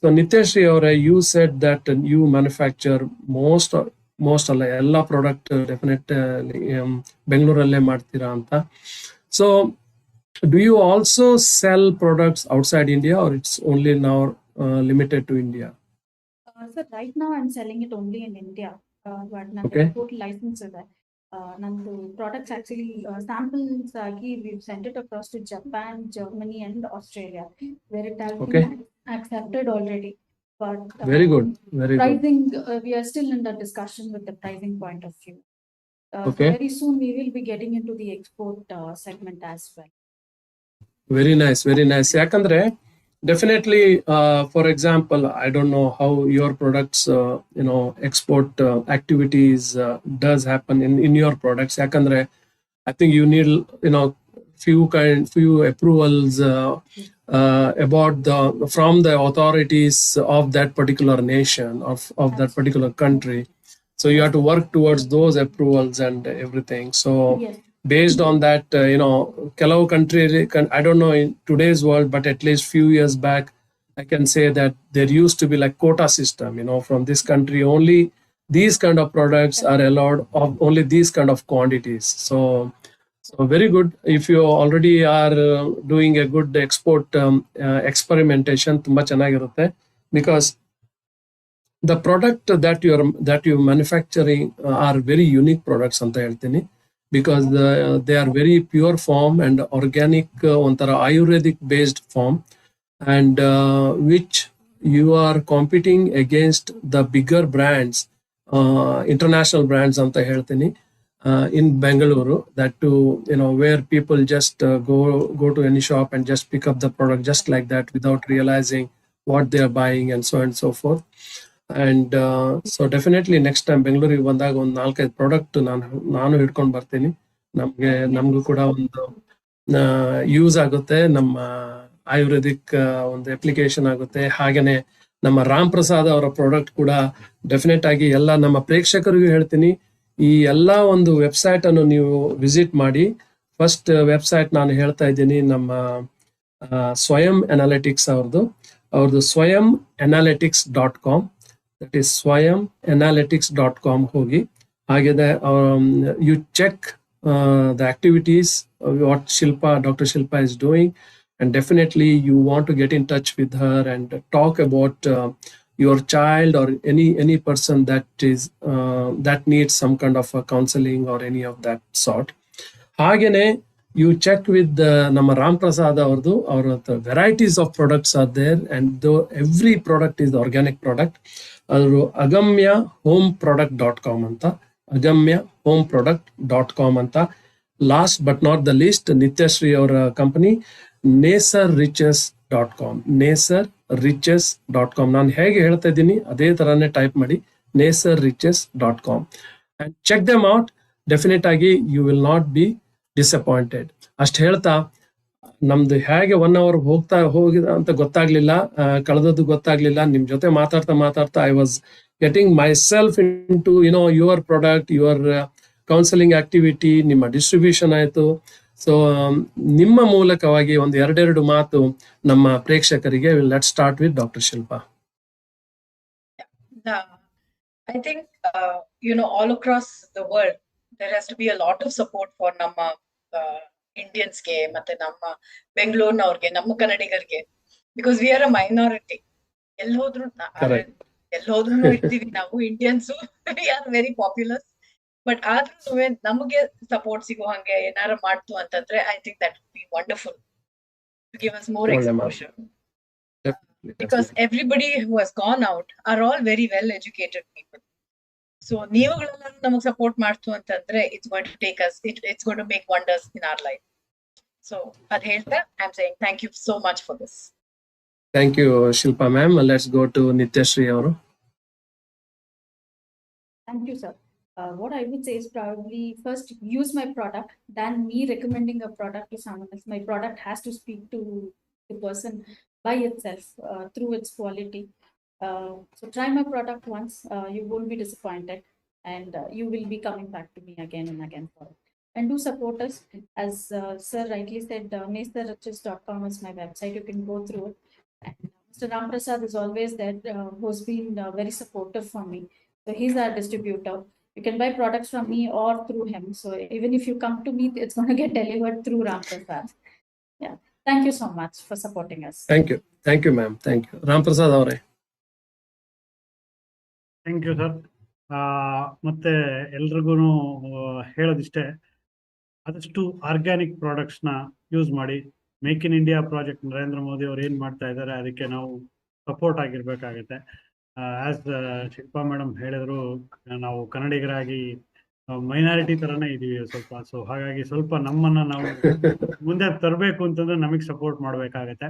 So ನಿತ್ಯಶ್ರೀ ಅವರೇ, you said that you manufacture most ಅಲ್ಲ ಎಲ್ಲ ಪ್ರಾಡಕ್ಟ್ ಡೆಫಿನೆಟ್ ಬೆಂಗಳೂರಲ್ಲೇ ಮಾಡ್ತೀರಾ ಅಂತ. So do you also sell products outside India, or it's only now limited to India? So right now I'm selling it only in India, but ನಂದು Okay. export license ಇದೆ. ನಂದು products actually samples ಆಗಿ we've sent it across to Japan, Germany and Australia, where it has Okay. been accepted already. But Very good. pricing, we are still in the discussion with the pricing point of view. So Okay. very soon we will be getting into the export segment as well. Very nice. ಯಾಕಂದ್ರೆ definitely, for example, I don't know how your products export activities does happen in your products. ಯಾಕಂದ್ರೆ I think you need few approvals about from the authorities of that particular nation, of that particular country. So you have to work towards those approvals and everything. So Yes. based on that, ಕೆಲವು country, I don't know in today's world, but at least few years back, I can say that there used to be like quota system, from this country only these kind of products are allowed of only these kind of quantities. So very good. If you already are doing a good export experimentation, ತುಂಬಾ ಚೆನ್ನಾಗಿರುತ್ತೆ, because the product that you manufacturing are very unique products ಅಂತ ಹೇಳ್ತೀನಿ, because they are very pure form and organic, ಒಂಥರ Ayurvedic based form, and which you are competing against the bigger brands, international brands anta ಹೇಳ್ತೀನಿ, in Bengaluru, that to where people just go to any shop and just pick up the product just like that without realizing what they are buying and so on and so forth. And so definitely next time ಬೆಂಗಳೂರಿಗೆ ಬಂದಾಗ ಒಂದು 4-5 ಪ್ರಾಡಕ್ಟ್ ನಾನು ಹಿಡ್ಕೊಂಡು ಬರ್ತೀನಿ. ನಮಗೂ ಕೂಡ ಒಂದು ಯೂಸ್ ಆಗುತ್ತೆ, ನಮ್ಮ ಆಯುರ್ವೇದಿಕ್ ಒಂದು ಅಪ್ಲಿಕೇಶನ್ ಆಗುತ್ತೆ. ಹಾಗೇನೆ ನಮ್ಮ ರಾಮ್ ಪ್ರಸಾದ್ ಅವರ ಪ್ರಾಡಕ್ಟ್ ಕೂಡ ಡೆಫಿನೆಟ್ ಆಗಿ ಎಲ್ಲ ನಮ್ಮ ಪ್ರೇಕ್ಷಕರಿಗೂ ಹೇಳ್ತೀನಿ, ಈ ಎಲ್ಲ ಒಂದು ವೆಬ್ಸೈಟ್ ಅನ್ನು ನೀವು ವಿಸಿಟ್ ಮಾಡಿ. ಫಸ್ಟ್ ವೆಬ್ಸೈಟ್ ನಾನು ಹೇಳ್ತಾ ಇದ್ದೀನಿ, ನಮ್ಮ ಸ್ವಯಂ ಅನಾಲಿಟಿಕ್ಸ್ ಅವ್ರದ್ದು swayamanalytics.com, that is swayamanalytics.com ಹೋಗಿ. ಹಾಗಿದೆ you check the activities what Dr. Shilpa is doing, and definitely you want to get in touch with her and talk about your child or any person that needs some kind of counseling or any of that sort. Hagene you check with nama Ram Prasad avardu, the varieties of products are there, and though every product is the organic product. Agamya homeproduct.com anta, Agamya home product .com ಅಂತ. Last but not the least, Nithyashree ಅವರ ಕಂಪನಿ ನೇಸರ್ರಿಚಸ್.com. ನೇಸರ್ರಿಚಸ್.com. ನಾನು ಹೇಗೆ ಹೇಳ್ತಾ ಇದ್ದೀನಿ ಅದೇ ತರಾನೇ ಟೈಪ್ ಮಾಡಿ, ನೇಸರ್ರಿಚಸ್.com. And check them out. Definite ಆಗಿ you will not be disappointed. ಅಷ್ಟು ಹೇಳ್ತಾ, ನಮ್ದು ಹೇಗೆ 1 hour ಹೋಗಿದ ಅಂತ ಗೊತ್ತಾಗ್ಲಿಲ್ಲ, ಕಳೆದದ್ದು ಗೊತ್ತಾಗ್ಲಿಲ್ಲ. ನಿಮ್ ಜೊತೆ ಮಾತಾಡ್ತಾ I was getting myself into your product, your counselling activity, ನಿಮ್ಮ ಡಿಸ್ಟ್ರಿಬ್ಯೂಷನ್ ಆಯ್ತು. ಸೊ ನಿಮ್ಮ ಮೂಲಕವಾಗಿ ಒಂದು 2 ಮಾತು ನಮ್ಮ ಪ್ರೇಕ್ಷಕರಿಗೆ. Let start with doctor Shilpa. I think, all across the world, there has to be a lot of support for ನಮ್ಮ ಇಂಡಿಯನ್ಸ್ಗೆ ಮತ್ತೆ ನಮ್ಮ ಬೆಂಗಳೂರಿನವ್ರಿಗೆ, ನಮ್ಮ ಕನ್ನಡಿಗರಿಗೆ. Because we are a minority. ಎಲ್ಲಿ ಹೋದ್ರು ಇರ್ತೀವಿ ನಾವು Indians. We are very popular. But ಆದ್ರೂ ನಮಗೆ ಸಪೋರ್ಟ್ ಸಿಗೋ ಹಂಗೆ ಏನಾರ ಮಾಡ್ತು ಅಂತಂದ್ರೆ I think that would be wonderful to give us more exposure. Because everybody who has gone out are all very well educated people. So ನೀವುಗಳೆಲ್ಲರೂ ನಮಗೆ ಸಪೋರ್ಟ್ ಮಾಡ್ತು ಅಂತಂದ್ರೆ it's going to take us, it's going to make wonders in our life. So ಅದ್ ಹೇಳ್ತಾ I'm saying thank you so much for this. Thank you, Shilpa ma'am. Let's go to Nityashri ಅವರು. Thank you, sir. What I would say is probably first use my product than me recommending a product to someone else. My product has to speak to the person by itself through its quality. So try my product once, you won't be disappointed, and you will be coming back to me again and again for it. And do support us. As sir rightly said, nesarriches.com is my website. You can go through it. And Mr. Ram Prasad is always there, who's been very supportive for me. So he's our distributor. You can buy products from me or through him. So even if you come to me, it's going to get delivered through Ram Prasad. Yeah. Thank you so much for supporting us. Thank you ma'am. Thank you. Ram Prasad ಅವರೇ. Thank you sir. ಮತ್ತೆ ಎಲ್ರಿಗೂ ಹೇಳೋದಿಷ್ಟೇ, ಆದಷ್ಟು ಆರ್ಗ್ಯಾನಿಕ್ ಪ್ರಾಡಕ್ಟ್ಸ್ನ ಯೂಸ್ ಮಾಡಿ. Make in India project Narendra Modi ಅವ್ರು ಏನು ಮಾಡ್ತಾ ಇದ್ದಾರೆ ಅದಕ್ಕೆ ನಾವು ಸಪೋರ್ಟ್ ಆಗಿರ್ಬೇಕಾಗತ್ತೆ. ಆಸ್ ಶಿಲ್ಪಾ ಮೇಡಮ್ ಹೇಳಿದ್ರು, ನಾವು ಕನ್ನಡಿಗರಾಗಿ ಮೈನಾರಿಟಿ ಥರನೇ ಇದೀವಿ ಸ್ವಲ್ಪ. ಸೊ ಹಾಗಾಗಿ ಸ್ವಲ್ಪ ನಮ್ಮನ್ನು ನಾವು ಮುಂದೆ ತರಬೇಕು ಅಂತಂದ್ರೆ ನಮಗೆ ಸಪೋರ್ಟ್ ಮಾಡಬೇಕಾಗತ್ತೆ.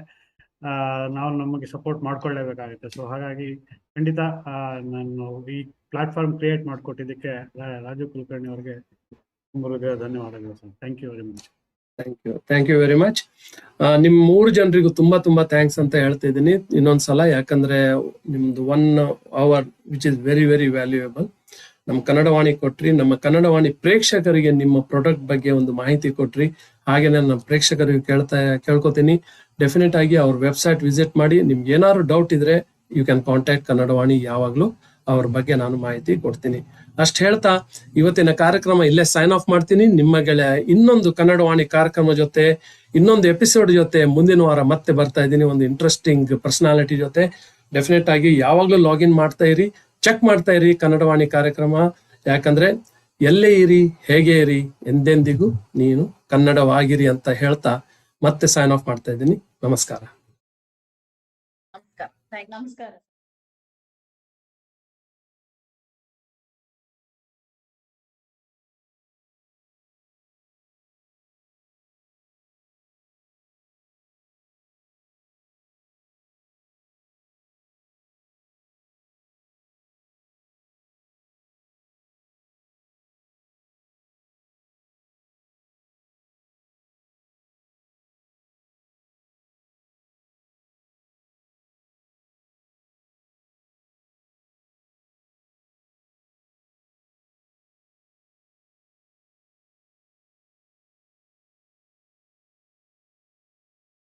ನಾವು ನಮಗೆ ಸಪೋರ್ಟ್ ಮಾಡ್ಕೊಳ್ಳೇಬೇಕಾಗುತ್ತೆ. ಸೊ ಹಾಗಾಗಿ ಖಂಡಿತ ನಾನು ಈ ಪ್ಲಾಟ್ಫಾರ್ಮ್ ಕ್ರಿಯೇಟ್ ಮಾಡಿಕೊಟ್ಟಿದ್ದಕ್ಕೆ ರಾಜೀವ್ ಕುಲಕರ್ಣಿ ಅವರಿಗೆ ತುಂಬ ಧನ್ಯವಾದಗಳು sir. Thank you very much. Thank you very much. ನಿಮ್ 3 ಜನರಿಗೂ ತುಂಬಾ ಥ್ಯಾಂಕ್ಸ್ ಅಂತ ಹೇಳ್ತಾ ಇದ್ದೀನಿ ಇನ್ನೊಂದ್ಸಲ. ಯಾಕಂದ್ರೆ ನಿಮ್ದು 1 hour which is very very valuable ನಮ್ಮ ಕನ್ನಡವಾಣಿ ಕೊಟ್ರಿ. ನಮ್ಮ ಕನ್ನಡವಾಣಿ ಪ್ರೇಕ್ಷಕರಿಗೆ ನಿಮ್ಮ ಪ್ರಾಡಕ್ಟ್ ಬಗ್ಗೆ ಒಂದು ಮಾಹಿತಿ ಕೊಟ್ರಿ. ಹಾಗೆ ನಮ್ಮ ಪ್ರೇಕ್ಷಕರಿಗೆ ಕೇಳ್ಕೊತೀನಿ, ಡೆಫಿನೆಟ್ ಆಗಿ ಅವ್ರ ವೆಬ್ಸೈಟ್ ವಿಸಿಟ್ ಮಾಡಿ. ನಿಮ್ಗೆ ಏನಾದ್ರು ಡೌಟ್ ಇದ್ರೆ ಯು ಕ್ಯಾನ್ ಕಾಂಟ್ಯಾಕ್ಟ್ ಕನ್ನಡವಾಣಿ. ಯಾವಾಗ್ಲೂ ಅವ್ರ ಬಗ್ಗೆ ನಾನು ಮಾಹಿತಿ ಕೊಡ್ತೀನಿ. ಅಷ್ಟು ಹೇಳ್ತಾ ಇವತ್ತಿನ ಕಾರ್ಯಕ್ರಮ ಇಲ್ಲೇ ಸೈನ್ ಆಫ್ ಮಾಡ್ತೀನಿ. ನಿಮ್ಮ ಗೆಳೆಯ ಇನ್ನೊಂದು ಕನ್ನಡವಾಣಿ ಕಾರ್ಯಕ್ರಮ ಜೊತೆ, ಇನ್ನೊಂದು ಎಪಿಸೋಡ್ ಜೊತೆ ಮುಂದಿನ ವಾರ ಮತ್ತೆ ಬರ್ತಾ ಇದ್ದೀನಿ, ಒಂದು ಇಂಟ್ರೆಸ್ಟಿಂಗ್ ಪರ್ಸನಾಲಿಟಿ ಜೊತೆ. ಡೆಫಿನೆಟ್ ಆಗಿ ಯಾವಾಗ್ಲೂ ಲಾಗಿನ್ ಮಾಡ್ತಾ ಇರಿ, ಚೆಕ್ ಮಾಡ್ತಾ ಇರಿ ಕನ್ನಡವಾಣಿ ಕಾರ್ಯಕ್ರಮ. ಯಾಕಂದ್ರೆ ಎಲ್ಲೇ ಇರಿ, ಹೇಗೆ ಇರಿ, ಎಂದೆಂದಿಗೂ ನೀನು ಕನ್ನಡವಾಗಿರಿ ಅಂತ ಹೇಳ್ತಾ ಮತ್ತೆ ಸೈನ್ ಆಫ್ ಮಾಡ್ತಾ ಇದ್ದೀನಿ. ನಮಸ್ಕಾರ. ನಮಸ್ಕಾರ.